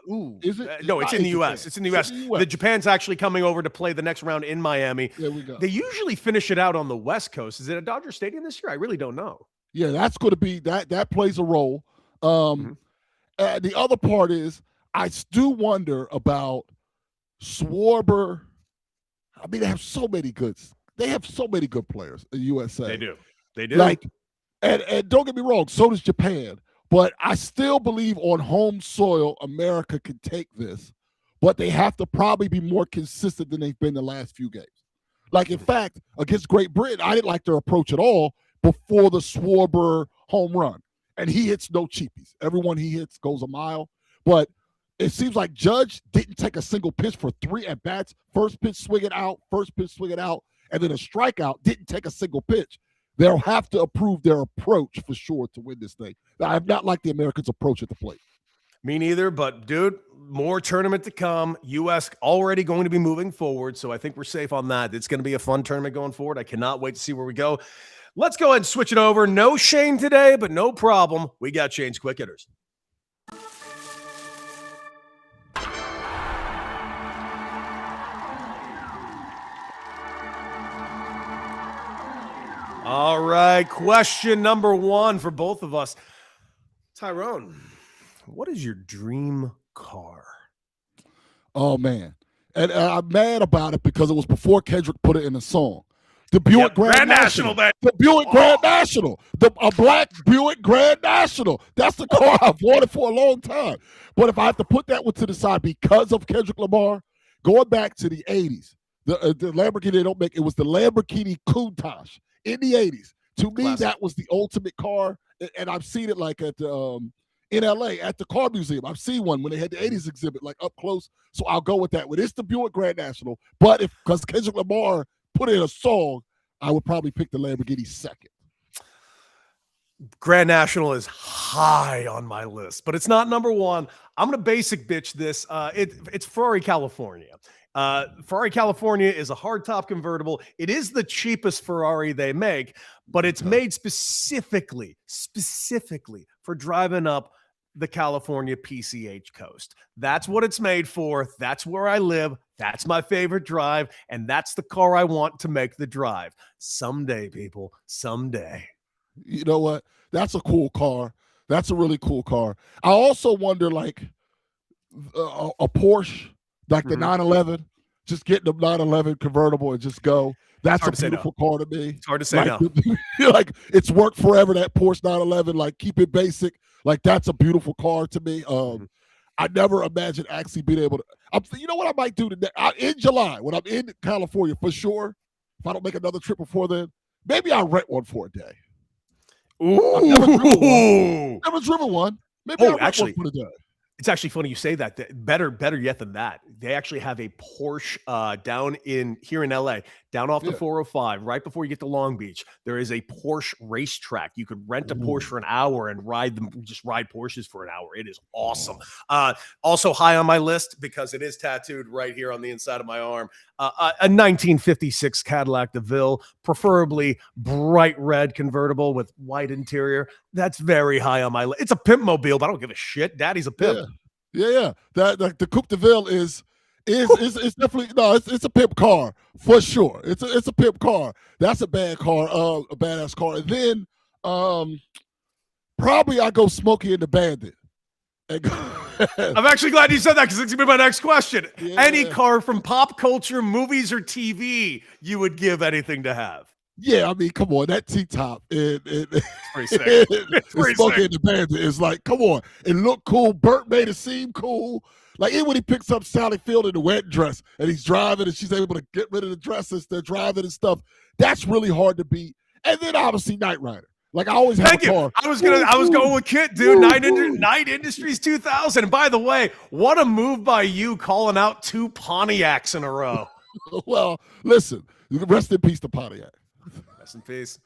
Ooh, Is it? no, it's in the U.S. It's in the U.S. The Japan's actually coming over to play the next round in Miami. There we go. They usually finish it out on the West Coast. Is it at Dodger Stadium this year? I really don't know. Yeah, that's going to be that plays a role. The other part is I do wonder about Schwarber. I mean, they have so many good players in USA. They do. They do. Like, and don't get me wrong, so does Japan. But I still believe on home soil, America can take this. But they have to probably be more consistent than they've been the last few games. Like, in fact, against Great Britain, I didn't like their approach at all before the Schwarber home run. And he hits no cheapies. Everyone he hits goes a mile. But it seems like Judge didn't take a single pitch for 3 at-bats. First pitch, swing it out. First pitch, swing it out. And then a strikeout, didn't take a single pitch. They'll have to improve their approach for sure to win this thing. I have not liked the Americans' approach at the plate. Me neither, but dude, more tournament to come. U.S. already going to be moving forward, so I think we're safe on that. It's going to be a fun tournament going forward. I cannot wait to see where we go. Let's go ahead and switch it over. No Shane today, but no problem. We got Shane's quick hitters. All right, question number 1 for both of us. Tyrone, what is your dream car? Oh, man. And I'm mad about it because it was before Kendrick put it in the song. The Buick Grand National. The Buick Grand National. A black Buick Grand National. That's the car I've wanted for a long time. But if I have to put that one to the side because of Kendrick Lamar, going back to the 80s, the Lamborghini they don't make, it was the Lamborghini Countach in the 80s. To me, that was the ultimate car. And I've seen it like at in LA at the car museum. I've seen one when they had the 80s exhibit, like up close. So I'll go with that one. It's the Buick Grand National. But because Kendrick Lamar put in a song, I would probably pick the Lamborghini second. Grand National is high on my list, but it's not number 1. I'm going to basic bitch this. It's Ferrari California. Ferrari California is a hardtop convertible. It is the cheapest Ferrari they make, but it's made specifically for driving up the California PCH coast. That's what it's made for. That's where I live. That's my favorite drive. And that's the car I want to make the drive. Someday, people, someday. You know what? That's a cool car. That's a really cool car. I also wonder, like, a Porsche, like the 911, just getting the 911 convertible and just go. That's a beautiful car to me. It's hard to say no. Like, it's worked forever, that Porsche 911. Like, keep it basic. Like, that's a beautiful car to me. I never imagined actually being able to. You know what I might do today? In July, when I'm in California, for sure, if I don't make another trip before then, maybe I'll rent one for a day. Ooh. I've never driven one. Maybe I'll rent one for a day. It's actually funny you say that. Better yet than that, they actually have a Porsche down here in LA, down off the 405, right before you get to Long Beach. There is a Porsche racetrack. You could rent a Porsche for an hour and ride Porsches for an hour. It is awesome. Also high on my list because it is tattooed right here on the inside of my arm. A 1956 Cadillac DeVille, preferably bright red convertible with white interior. That's very high on my list. It's a pimp mobile, but I don't give a shit. Daddy's a pimp. Yeah. The Coupe DeVille is definitely it's a pimp car for sure. It's a pimp car. That's a bad car, a badass car. And then probably I go Smokey and the Bandit. I'm actually glad you said that because it's gonna be my next question. Any car from pop culture, movies, or TV you would give anything to have? Yeah, I mean, come on, that T-top it's pretty sick. It's pretty Smokey sick. and the Bandit is like, come on, it looked cool. Burt made it seem cool. Like, even when he picks up Sally Field in the wet dress and he's driving and she's able to get rid of the dresses, they're driving and stuff. That's really hard to beat. And then obviously Knight Rider. Like, I always have a car. I was going with Kit, dude. Knight Industries 2000. And by the way, what a move by you calling out 2 Pontiacs in a row. Well, listen, rest in peace to Pontiac. Rest in peace.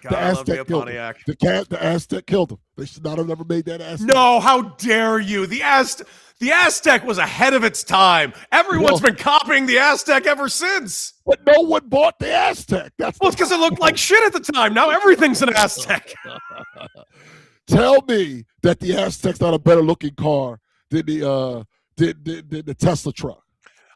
God, the Aztec killed him. The Aztec killed him. They should not have never made that Aztec. No, how dare you? The Aztec was ahead of its time. Everyone's been copying the Aztec ever since. But no one bought the Aztec. It's because it looked like shit at the time. Now everything's an Aztec. Tell me that the Aztec's not a better looking car the Tesla truck.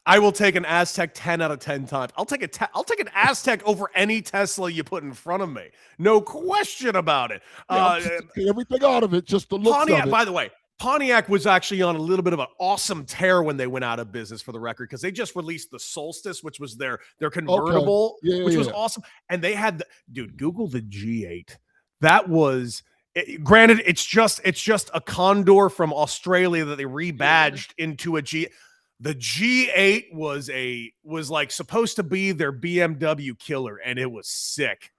I will take an Aztec 10 out of 10 times. I'll take an Aztec over any Tesla you put in front of me. No question about it. Everything out of it, just the looks Pontiac, of it. by the way, Pontiac was actually on a little bit of an awesome tear when they went out of business, for the record, because they just released the Solstice, which was their convertible, which was awesome. And they had Google the G8. That was granted, it's just a Condor from Australia that they rebadged into a G. The G8 was like supposed to be their BMW killer, and it was sick.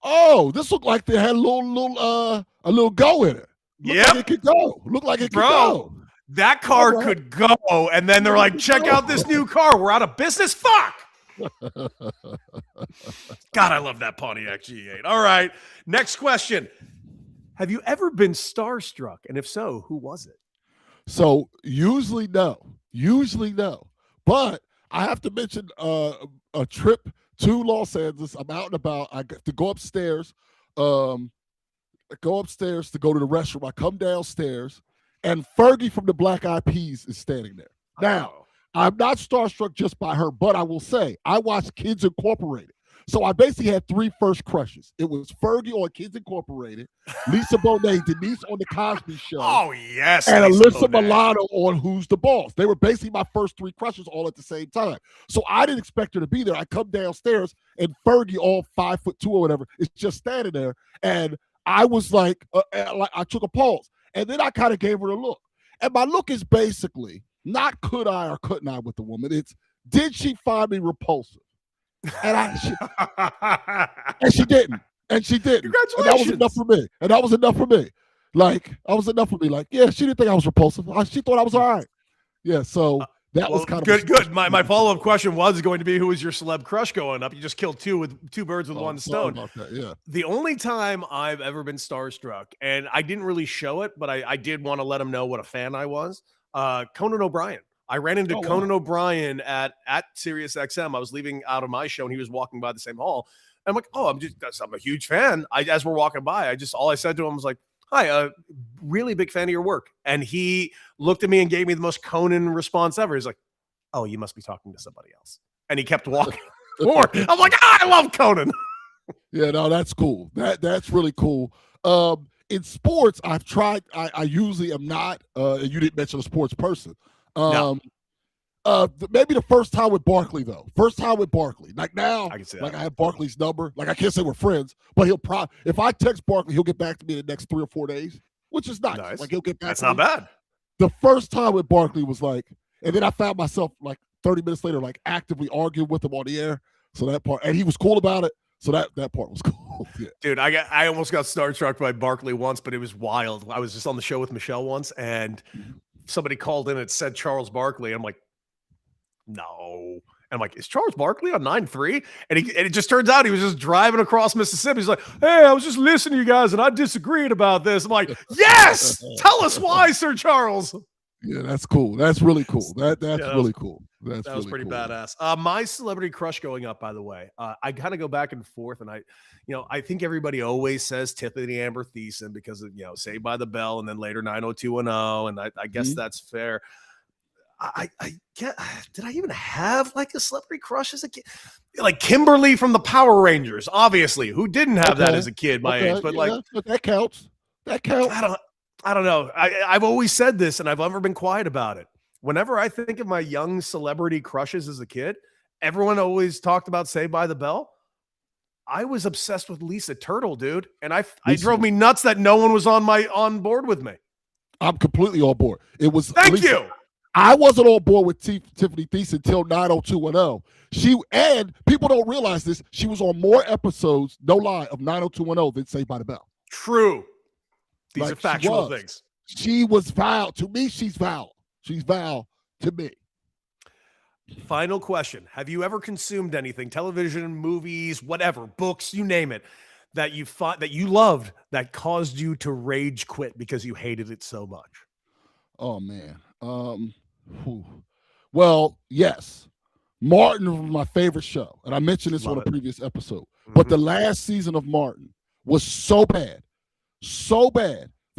Oh, this looked like they had a little go in it. Like it could go. Looked like it could go. That car could go, and then they're like, check out this new car. We're out of business. Fuck. God, I love that Pontiac G8. All right, next question. Have you ever been starstruck? And if so, who was it? So usually no. But I have to mention a trip to Los Angeles. I'm out and about. I get to go upstairs. To go to the restroom. I come downstairs, and Fergie from the Black Eyed Peas is standing there. Now, I'm not starstruck just by her, but I will say I watched Kids Incorporated. So I basically had 3 first crushes. It was Fergie on Kids Incorporated, Lisa Bonet, Denise on The Cosby Show. Oh, yes. And Alyssa Milano on Who's the Boss. They were basically my first 3 crushes all at the same time. So I didn't expect her to be there. I come downstairs, and Fergie, all 5'2" or whatever, is just standing there. And I was like I took a pause. And then I kind of gave her a look. And my look is basically not could I or couldn't I with the woman. It's did she find me repulsive? And she didn't. Congratulations. And that was enough for me. Like, yeah, she didn't think I was repulsive. She thought I was all right. Yeah, so that was kind of good. My follow-up question was going to be, who was your celeb crush going up? You just killed two birds with one stone. Yeah. The only time I've ever been starstruck, and I didn't really show it, but I did want to let him know what a fan I was, Conan O'Brien. I ran into Conan O'Brien at Sirius XM. I was leaving out of my show, and he was walking by the same hall. I'm like, I'm a huge fan. As we're walking by, all I said to him was like, hi, really big fan of your work. And he looked at me and gave me the most Conan response ever. He's like, oh, you must be talking to somebody else. And he kept walking forward. I'm like, I love Conan. Yeah, no, that's cool. That's really cool. In sports, I've tried. I usually am not. You didn't mention a sports person. No. Maybe the first time with Barkley, though. Like now, I can say I have Barkley's number. Like I can't say we're friends, but he'll probably, if I text Barkley, he'll get back to me in the next 3 or 4 days, which is nice. Like he'll get back. That's to not me. bad. The first time with Barkley was like, and then I found myself like 30 minutes later, like actively arguing with him on the air. So that part, and he was cool about it. So that part was cool. Yeah. Dude, I almost got starstruck by Barkley once, but it was wild. I was just on the show with Michelle once, and somebody called in and said Charles Barkley. I'm like, no. And I'm like, is Charles Barkley on 9-3? And it just turns out he was just driving across Mississippi. He's like, hey, I was just listening to you guys, and I disagreed about this. I'm like, yes! Tell us why, Sir Charles. Yeah, that's cool. That's really cool. That's really cool. That was pretty badass. My celebrity crush going up, by the way, I kind of go back and forth, and I think everybody always says Tiffany Amber Thiessen because of, Saved by the Bell, and then later 90210, and I guess that's fair. Did I even have like a celebrity crush as a kid? Like Kimberly from the Power Rangers, obviously. Who didn't have that as a kid my age? But but that counts. That counts. I don't know. I've always said this, and I've never been quiet about it. Whenever I think of my young celebrity crushes as a kid, everyone always talked about Saved by the Bell. I was obsessed with Lisa Turtle, dude, and I drove me nuts that no one was on board with me. I'm completely on board. It was Thank you. I wasn't on board with Tiffany Thiessen until 90210. And people don't realize this. She was on more episodes, no lie, of 90210 than Saved by the Bell. True. These are factual things. She was Val. To me, she's Val. She's Val to me. Final question. Have you ever consumed anything, television, movies, whatever, books, you name it, that you thought that you loved that caused you to rage quit because you hated it so much? Oh, man. Well, yes. Martin was my favorite show, and I mentioned this on a previous episode. But the last season of Martin was so bad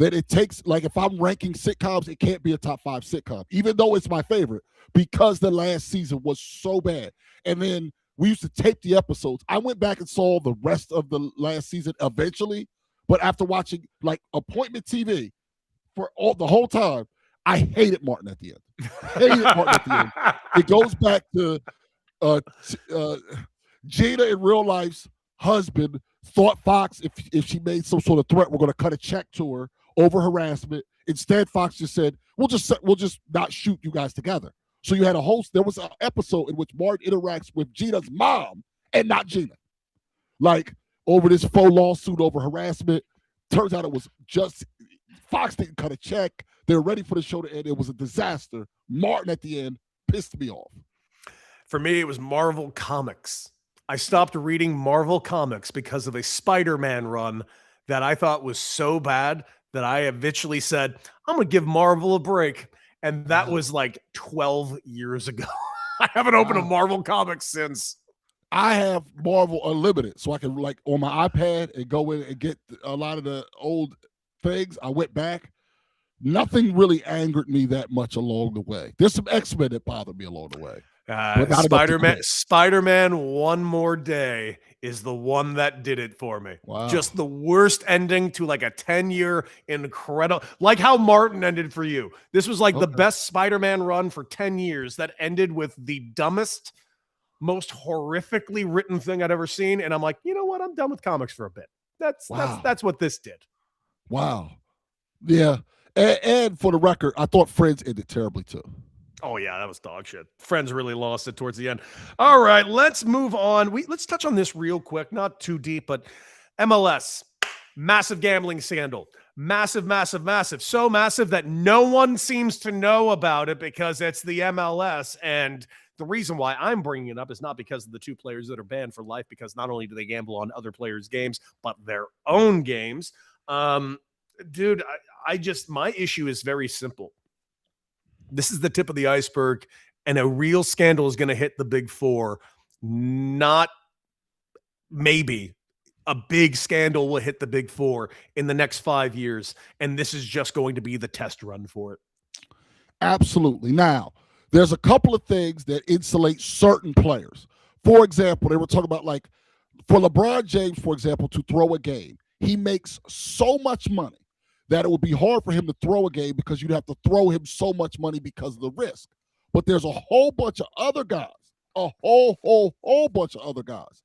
that it takes, like if I'm ranking sitcoms, it can't be a top 5 sitcom, even though it's my favorite, because the last season was so bad. And then we used to tape the episodes. I went back and saw the rest of the last season eventually, but after watching like appointment TV for the whole time, I hated Martin at the end. Hated Martin at the end. It goes back to Gina in real life's husband thought Fox, if she made some sort of threat, we're going to cut a check to her over harassment. Instead, Fox just said, we'll just not shoot you guys together. So you had there was an episode in which Martin interacts with Gina's mom and not Gina. Like over this faux lawsuit over harassment. Turns out it was just Fox didn't cut a check. They were ready for the show to end. It was a disaster. Martin at the end pissed me off. For me, it was Marvel Comics. I stopped reading Marvel Comics because of a Spider-Man run that I thought was so bad that I eventually said, I'm going to give Marvel a break. And that was like 12 years ago. I haven't opened a Marvel comic since. I have Marvel Unlimited, so I can like on my iPad and go in and get a lot of the old things. I went back. Nothing really angered me that much along the way. There's some X-Men that bothered me along the way. Spider-Man One More Day is the one that did it for me. Wow. Just the worst ending to like a 10-year incredible, like how Martin ended for you. This was like the best Spider-Man run for 10 years that ended with the dumbest, most horrifically written thing I'd ever seen. And I'm like, you know what? I'm done with comics for a bit. That's what this did. Wow. Yeah. And for the record, I thought Friends ended terribly too. Oh, yeah, that was dog shit. Friends really lost it towards the end. All right, let's move on. Let's touch on this real quick, not too deep, but MLS, massive gambling scandal. Massive, massive, massive. So massive that no one seems to know about it because it's the MLS. And the reason why I'm bringing it up is not because of the 2 players that are banned for life, because not only do they gamble on other players' games, but their own games. Dude, my issue is very simple. This is the tip of the iceberg, and a real scandal is going to hit the Big 4. Not maybe. A big scandal will hit the Big 4 in the next 5 years, and this is just going to be the test run for it. Absolutely. Now, there's a couple of things that insulate certain players. For example, they were talking about like for LeBron James, for example, to throw a game, he makes so much money that it would be hard for him to throw a game because you'd have to throw him so much money because of the risk. But there's a whole bunch of other guys, a whole bunch of other guys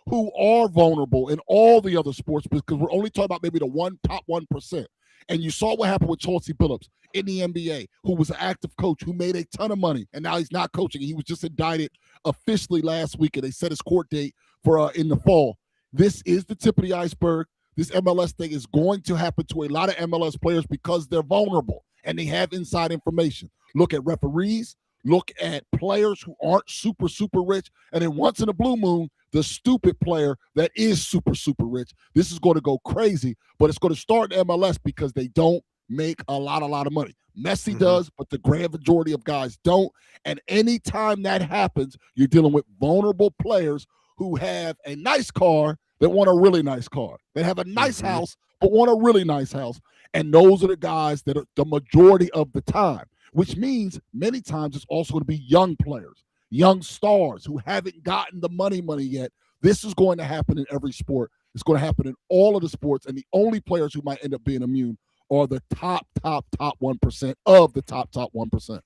who are vulnerable in all the other sports because we're only talking about maybe the top 1%. And you saw what happened with Chauncey Billups in the NBA, who was an active coach, who made a ton of money, and now he's not coaching. He was just indicted officially last week, and they set his court date for in the fall. This is the tip of the iceberg. This MLS thing is going to happen to a lot of MLS players because they're vulnerable and they have inside information. Look at referees, look at players who aren't super, super rich, and then once in a blue moon, the stupid player that is super, super rich. This is going to go crazy, but it's going to start in MLS because they don't make a lot of money. Messi does, but the grand majority of guys don't. And anytime that happens, you're dealing with vulnerable players who have a nice car that want a really nice car. They have a nice house, but want a really nice house. And those are the guys that are the majority of the time, which means many times it's also going to be young players, young stars who haven't gotten the money yet. This is going to happen in every sport. It's going to happen in all of the sports. And the only players who might end up being immune are the top 1% of the top 1%.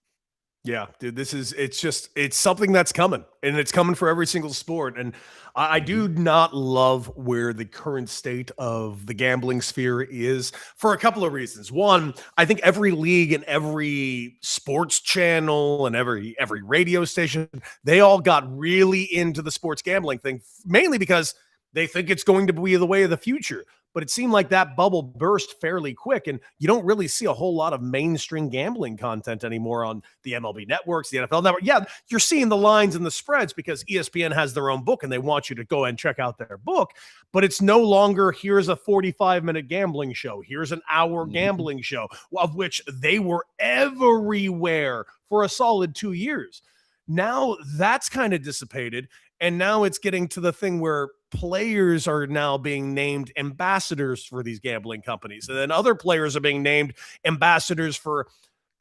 Yeah, dude, it's something that's coming, and it's coming for every single sport. And I do not love where the current state of the gambling sphere is for a couple of reasons. One, I think every league and every sports channel and every radio station, they all got really into the sports gambling thing, mainly because they think it's going to be the way of the future. But it seemed like that bubble burst fairly quick, and you don't really see a whole lot of mainstream gambling content anymore on the MLB networks, the NFL network. Yeah, you're seeing the lines and the spreads because ESPN has their own book, and they want you to go and check out their book. But it's no longer, here's a 45-minute gambling show. Here's an hour gambling show, of which they were everywhere for a solid 2 years. Now that's kind of dissipated, and now it's getting to the thing where players are now being named ambassadors for these gambling companies. And then other players are being named ambassadors for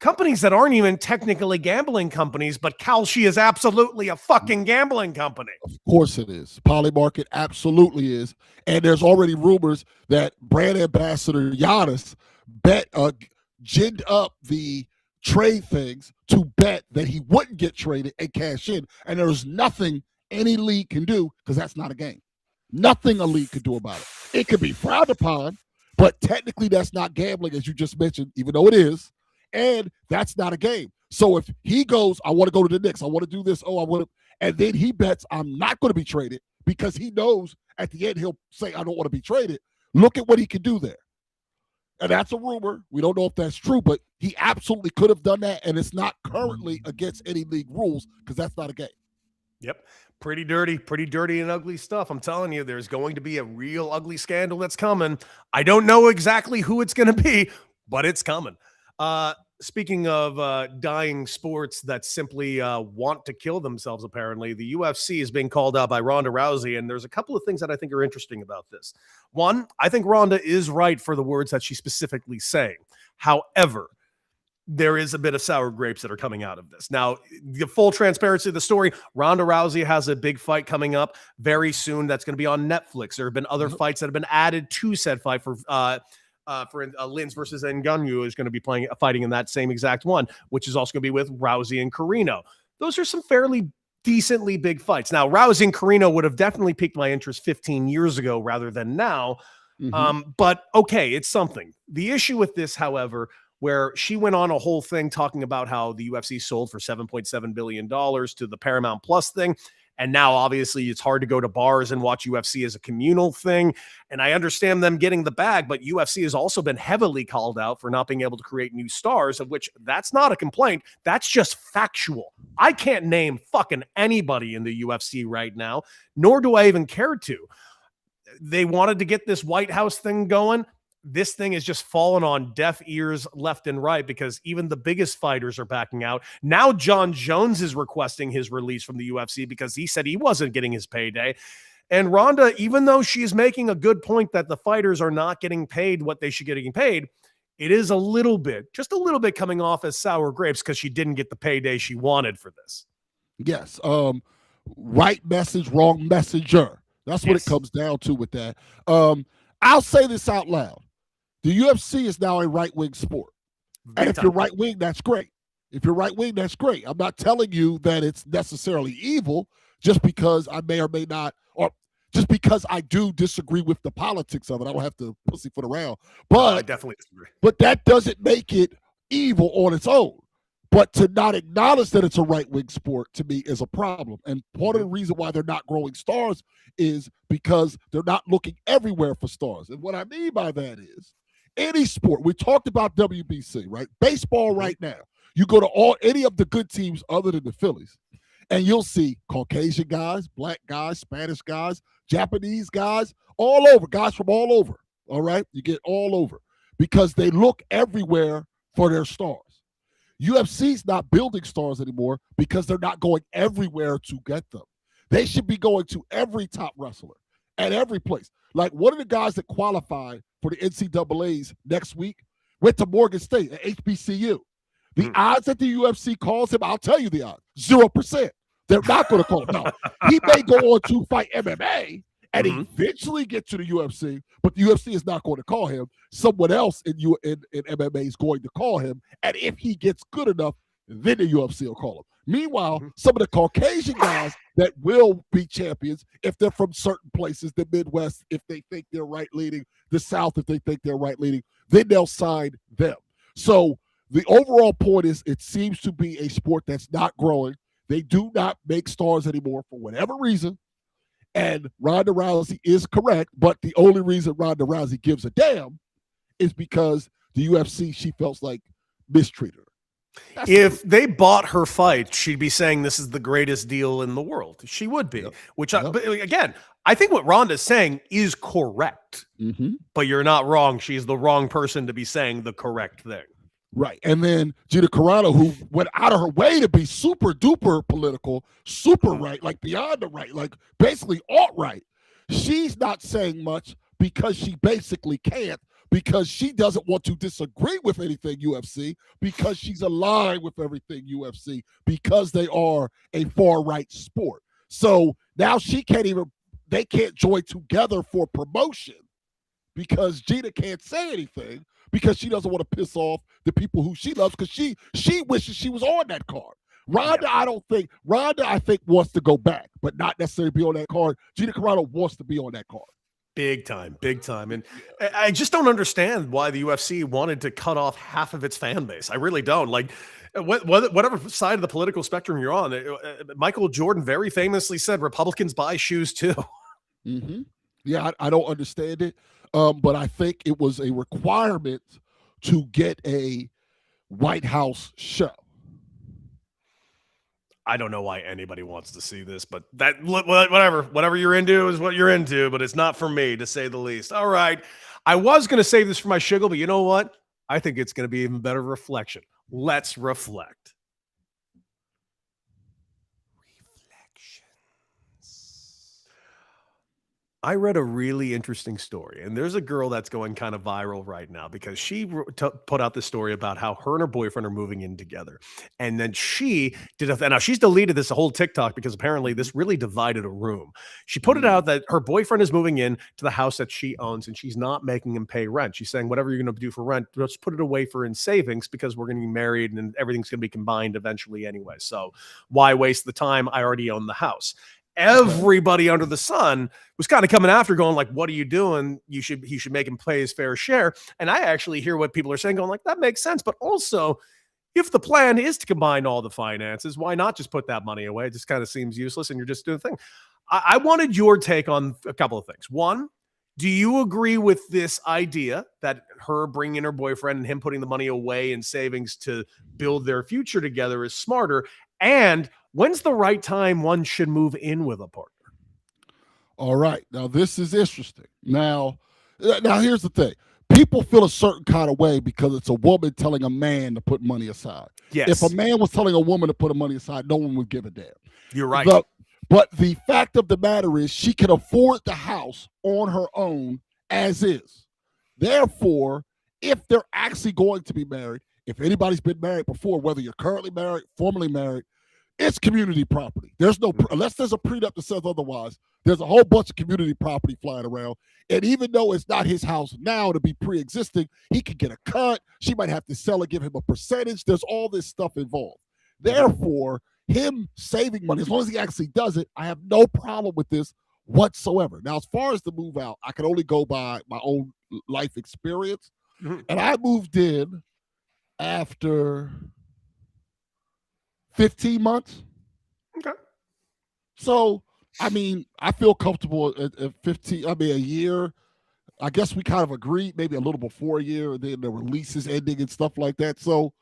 companies that aren't even technically gambling companies, but Kalshi is absolutely a fucking gambling company. Of course it is. Polymarket absolutely is. And there's already rumors that brand ambassador Giannis ginned up the trade things to bet that he wouldn't get traded and cash in. And there's nothing any league can do because that's not a game. Nothing a league could do about it. It could be frowned upon, but technically that's not gambling, as you just mentioned, even though it is. And that's not a game. So if he goes, I want to go to the Knicks, I want to do this, I want to, and then he bets I'm not going to be traded because he knows at the end he'll say, I don't want to be traded. Look at what he can do there. And that's a rumor. We don't know if that's true, but he absolutely could have done that, and it's not currently against any league rules because that's not a game. Yep. Pretty dirty and ugly stuff. I'm telling you, there's going to be a real ugly scandal that's coming. I don't know exactly who it's going to be, but it's coming. Speaking of dying sports that simply want to kill themselves, apparently, the UFC is being called out by Ronda Rousey, and there's a couple of things that I think are interesting about this. One, I think Ronda is right for the words that she's specifically saying. However, there is a bit of sour grapes that are coming out of this. Now, the full transparency of the story, Ronda Rousey has a big fight coming up very soon that's going to be on Netflix. There have been other fights that have been added to said fight for Linz versus Ngannou is going to be fighting in that same exact one, which is also going to be with Rousey and Carino. Those are some fairly decently big fights. Now, Rousey and Carino would have definitely piqued my interest 15 years ago rather than now. But okay, it's something. The issue with this, however, where she went on a whole thing talking about how the UFC sold for $7.7 billion to the Paramount Plus thing. And now, obviously, it's hard to go to bars and watch UFC as a communal thing. And I understand them getting the bag, but UFC has also been heavily called out for not being able to create new stars, of which that's not a complaint. That's just factual. I can't name fucking anybody in the UFC right now, nor do I even care to. They wanted to get this White House thing going. This thing is just fallen on deaf ears left and right because even the biggest fighters are backing out. Now John Jones is requesting his release from the UFC because he said he wasn't getting his payday. And Ronda, even though she is making a good point that the fighters are not getting paid what they should get getting paid, it is just a little bit coming off as sour grapes because she didn't get the payday she wanted for this. Yes. Right message, wrong messenger. That's what it comes down to with that. I'll say this out loud. The UFC is now a right-wing sport. And if you're right-wing, that's great. If you're right-wing, that's great. I'm not telling you that it's necessarily evil just because I may or may not, or just because I do disagree with the politics of it. I don't have to pussyfoot around. But I definitely disagree. But that doesn't make it evil on its own. But to not acknowledge that it's a right-wing sport, to me, is a problem. And part of the reason why they're not growing stars is because they're not looking everywhere for stars. And what I mean by that is, any sport, we talked about WBC, right? Baseball right now. You go to any of the good teams other than the Phillies, and you'll see Caucasian guys, black guys, Spanish guys, Japanese guys, all over, guys from all over, all right? You get all over because they look everywhere for their stars. UFC's not building stars anymore because they're not going everywhere to get them. They should be going to every top wrestler at every place. Like one of the guys that qualified for the NCAAs next week went to Morgan State at HBCU. The odds that the UFC calls him, I'll tell you the odds, 0%. They're not going to call him. No, he may go on to fight MMA and eventually get to the UFC, but the UFC is not going to call him. Someone else in MMA is going to call him, and if he gets good enough, then the UFC will call him. Meanwhile, some of the Caucasian guys that will be champions, if they're from certain places, the Midwest, if they think they're right-leaning, the South, if they think they're right-leaning, then they'll sign them. So the overall point is it seems to be a sport that's not growing. They do not make stars anymore for whatever reason. And Ronda Rousey is correct, but the only reason Ronda Rousey gives a damn is because the UFC, she felt like, mistreated her. If they bought her fight, she'd be saying this is the greatest deal in the world. She would be, but again, I think what Ronda's saying is correct, but you're not wrong. She's the wrong person to be saying the correct thing. Right. And then Gina Carano, who went out of her way to be super duper political, super right, like beyond the right, like basically alt-right. She's not saying much because she basically can't, because she doesn't want to disagree with anything UFC, because she's aligned with everything UFC, because they are a far-right sport. So now they can't join together for promotion because Gina can't say anything because she doesn't want to piss off the people who she loves, because she wishes she was on that card. Ronda, I think wants to go back, but not necessarily be on that card. Gina Carano wants to be on that card. Big time. And I just don't understand why the UFC wanted to cut off half of its fan base. I really don't. Like, whatever side of the political spectrum you're on, Michael Jordan very famously said Republicans buy shoes too. Mm-hmm. Yeah, I don't understand it, but I think it was a requirement to get a White House show. I don't know why anybody wants to see this, but whatever you're into is what you're into, but it's not for me, to say the least. All right. I was going to save this for my shiggle, but you know what? I think it's going to be even better reflection. Let's reflect. I read a really interesting story, and there's a girl that's going kind of viral right now because she put out this story about how her and her boyfriend are moving in together. And then she did now she's deleted this whole TikTok because apparently this really divided a room. She put it out that her boyfriend is moving in to the house that she owns, and she's not making him pay rent. She's saying, whatever you're going to do for rent, let's put it away in savings because we're going to be married and everything's going to be combined eventually anyway. So why waste the time? I already own the house. Everybody under the sun was kind of coming after, going like, what are you doing? He should make him pay his fair share. And I actually hear what people are saying, going like, that makes sense. But also, if the plan is to combine all the finances, why not just put that money away? It just kind of seems useless and you're just doing the thing. I wanted your take on a couple of things. One, do you agree with this idea that her bringing in her boyfriend and him putting the money away in savings to build their future together is smarter? And when's the right time one should move in with a partner? All right. Now, this is interesting. Now here's the thing. People feel a certain kind of way because it's a woman telling a man to put money aside. Yes. If a man was telling a woman to put money aside, no one would give a damn. You're right. But the fact of the matter is she can afford the house on her own as is. Therefore, if they're actually going to be married, if anybody's been married before, whether you're currently married, formerly married, it's community property. There's no, unless there's a prenup that says otherwise, there's a whole bunch of community property flying around. And even though it's not his house now to be pre-existing, he could get a cut. She might have to sell it, give him a percentage. There's all this stuff involved. Therefore, him saving money, as long as he actually does it, I have no problem with this whatsoever. Now, as far as the move out, I can only go by my own life experience. Mm-hmm. And I moved in after 15 months. Okay. So, I mean, I feel comfortable at 15, a year. I guess we kind of agreed maybe a little before a year, and then the releases ending and stuff like that. So,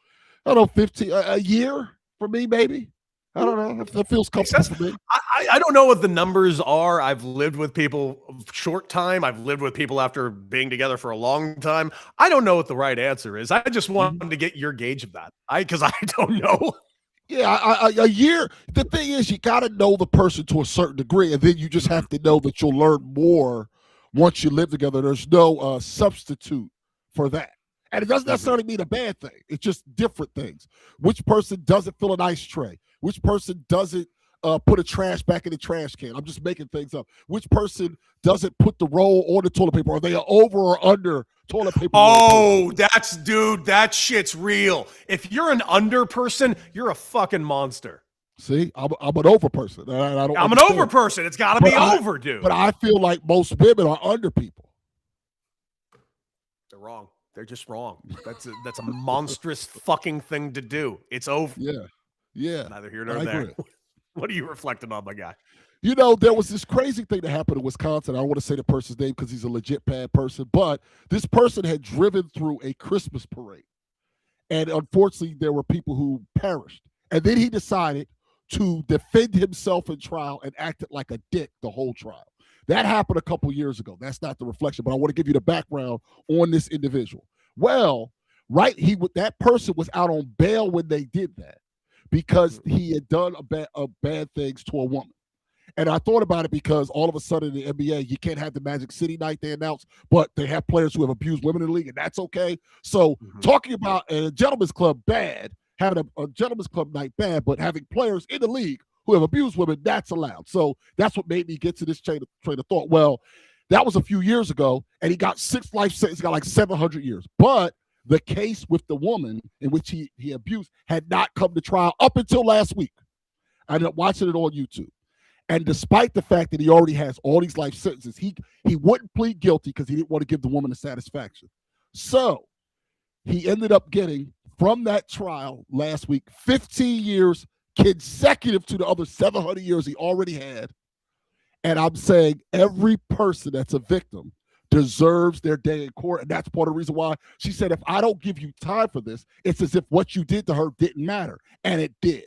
I don't know, 15, a year for me, maybe. I don't know. That feels comfortable for me. I don't know what the numbers are. I've lived with people short time. I've lived with people after being together for a long time. I don't know what the right answer is. I just wanted to get your gauge of that. Because I don't know. Yeah, a year. The thing is, you got to know the person to a certain degree, and then you just have to know that you'll learn more once you live together. There's no substitute for that. And it doesn't necessarily mean a bad thing. It's just different things. Which person doesn't fill an ice tray? Which person doesn't put a trash back in the trash can? I'm just making things up. Which person doesn't put the roll on the toilet paper? Are they over or under toilet paper? Oh, that shit's real. If you're an under person, you're a fucking monster. See, I'm an over person. I'm an over person. It's got to be over, dude. But I feel like most women are under people. They're wrong. They're just wrong. That's a monstrous fucking thing to do. It's over. Yeah. Neither here nor there. What are you reflecting on, my guy? You know, there was this crazy thing that happened in Wisconsin. I don't want to say the person's name because he's a legit bad person, but this person had driven through a Christmas parade. And unfortunately, there were people who perished. And then he decided to defend himself in trial and acted like a dick the whole trial. That happened a couple years ago. That's not the reflection, but I want to give you the background on this individual. Well, right, that person was out on bail when they did that because he had done bad things to a woman. And I thought about it because all of a sudden in the NBA, you can't have the Magic City night they announced, but they have players who have abused women in the league, and that's okay. So talking about a gentleman's club bad, having a gentleman's club night bad, but having players in the league who have abused women, that's allowed. So that's what made me get to this train of thought. Well, that was a few years ago, and he got 6 life sentences, got like 700 years. But the case with the woman in which he abused had not come to trial up until last week. I ended up watching it on YouTube. And despite the fact that he already has all these life sentences, he wouldn't plead guilty because he didn't want to give the woman a satisfaction. So he ended up getting, from that trial last week, 15 years consecutive to the other 700 years he already had. And I'm saying every person that's a victim deserves their day in court. And that's part of the reason why she said, if I don't give you time for this, it's as if what you did to her didn't matter. And it did.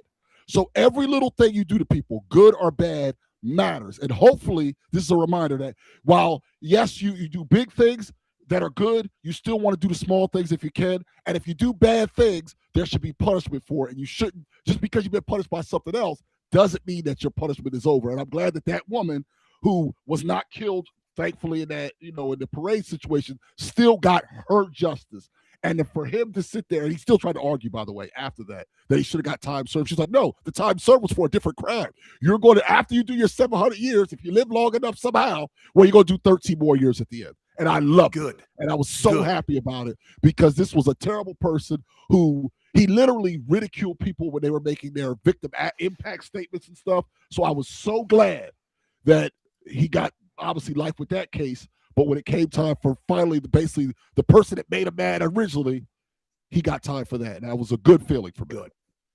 So every little thing you do to people, good or bad, matters. And hopefully this is a reminder that while, yes, you do big things that are good, you still want to do the small things if you can. And if you do bad things, there should be punishment for it. And you shouldn't, just because you've been punished by something else, doesn't mean that your punishment is over. And I'm glad that that woman who was not killed, thankfully, in that, in the parade situation, still got her justice. And for him to sit there, and he still tried to argue, by the way, after that he should have got time served. She's like, no, the time served was for a different crime. You're going to, after you do your 700 years, if you live long enough somehow, well, you're going to do 13 more years at the end. And I loved it. And I was so happy about it because this was a terrible person who he literally ridiculed people when they were making their victim impact statements and stuff. So I was so glad that he got, obviously, life with that case. But when it came time for finally, basically, the person that made him mad originally, he got time for that. And that was a good feeling for me.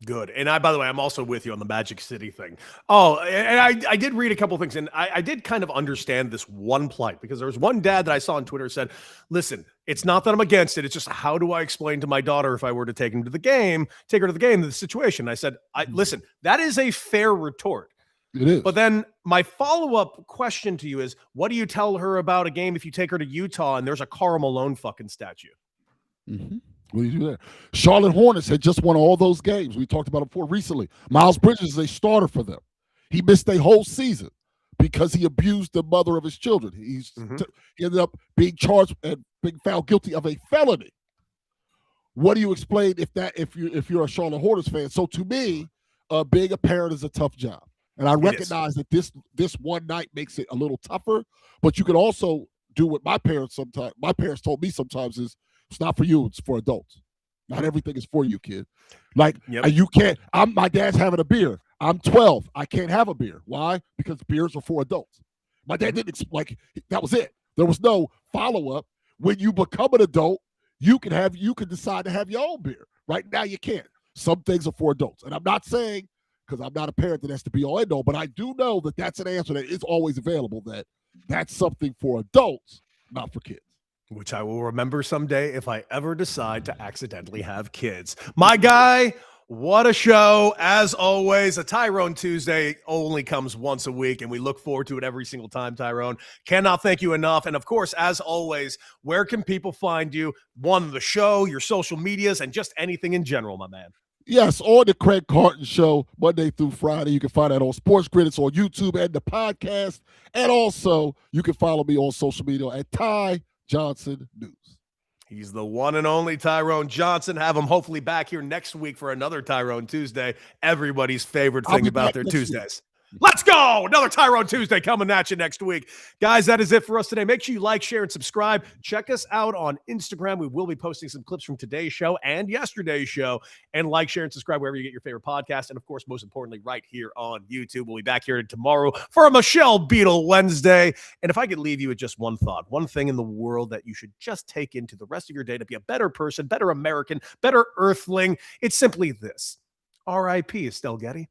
Good. And by the way, I'm also with you on the Magic City thing. Oh, and I did read a couple of things, and I did kind of understand this one plight, because there was one dad that I saw on Twitter said, listen, it's not that I'm against it. It's just, how do I explain to my daughter if I were to take her to the game, the situation? I said, listen, that is a fair retort. It is. But then my follow-up question to you is, what do you tell her about a game if you take her to Utah and there's a Karl Malone fucking statue? Mm-hmm. What do you do there? Charlotte Hornets had just won all those games. We talked about it before recently. Miles Bridges is a starter for them. He missed a whole season because he abused the mother of his children. He ended up being charged and being found guilty of a felony. What do you explain if you're a Charlotte Hornets fan? So to me, being a parent is a tough job. And I recognize that this one night makes it a little tougher, but you can also do what my parents told me sometimes is, it's not for you, it's for adults. Not everything is for you, kid. Like, you can't, my dad's having a beer. I'm 12. I can't have a beer. Why? Because beers are for adults. My dad didn't, that was it. There was no follow-up. When you become an adult, you can decide to have your own beer. Right now, you can't. Some things are for adults. And I'm not saying, because I'm not a parent that has to be all end all, but I do know that that's an answer that is always available, that's something for adults, not for kids. Which I will remember someday if I ever decide to accidentally have kids. My guy, what a show. As always, a Tyrone Tuesday only comes once a week, and we look forward to it every single time, Tyrone. Cannot thank you enough. And of course, as always, where can people find you? One, the show, your social medias, and just anything in general, my man. Yes, on the Craig Carton Show, Monday through Friday. You can find that on Sports Grid. It's on YouTube and the podcast. And also, you can follow me on social media at Ty Johnson News. He's the one and only Tyrone Johnson. Have him hopefully back here next week for another Tyrone Tuesday. Everybody's favorite thing about their Tuesdays. Let's go! Another Tyrone Tuesday coming at you next week. Guys, that is it for us today. Make sure you like, share, and subscribe. Check us out on Instagram. We will be posting some clips from today's show and yesterday's show. And like, share, and subscribe wherever you get your favorite podcast. And, of course, most importantly, right here on YouTube. We'll be back here tomorrow for a Michelle Beadle Wednesday. And if I could leave you with just one thought, one thing in the world that you should just take into the rest of your day to be a better person, better American, better earthling, it's simply this. R.I.P. Estelle Getty.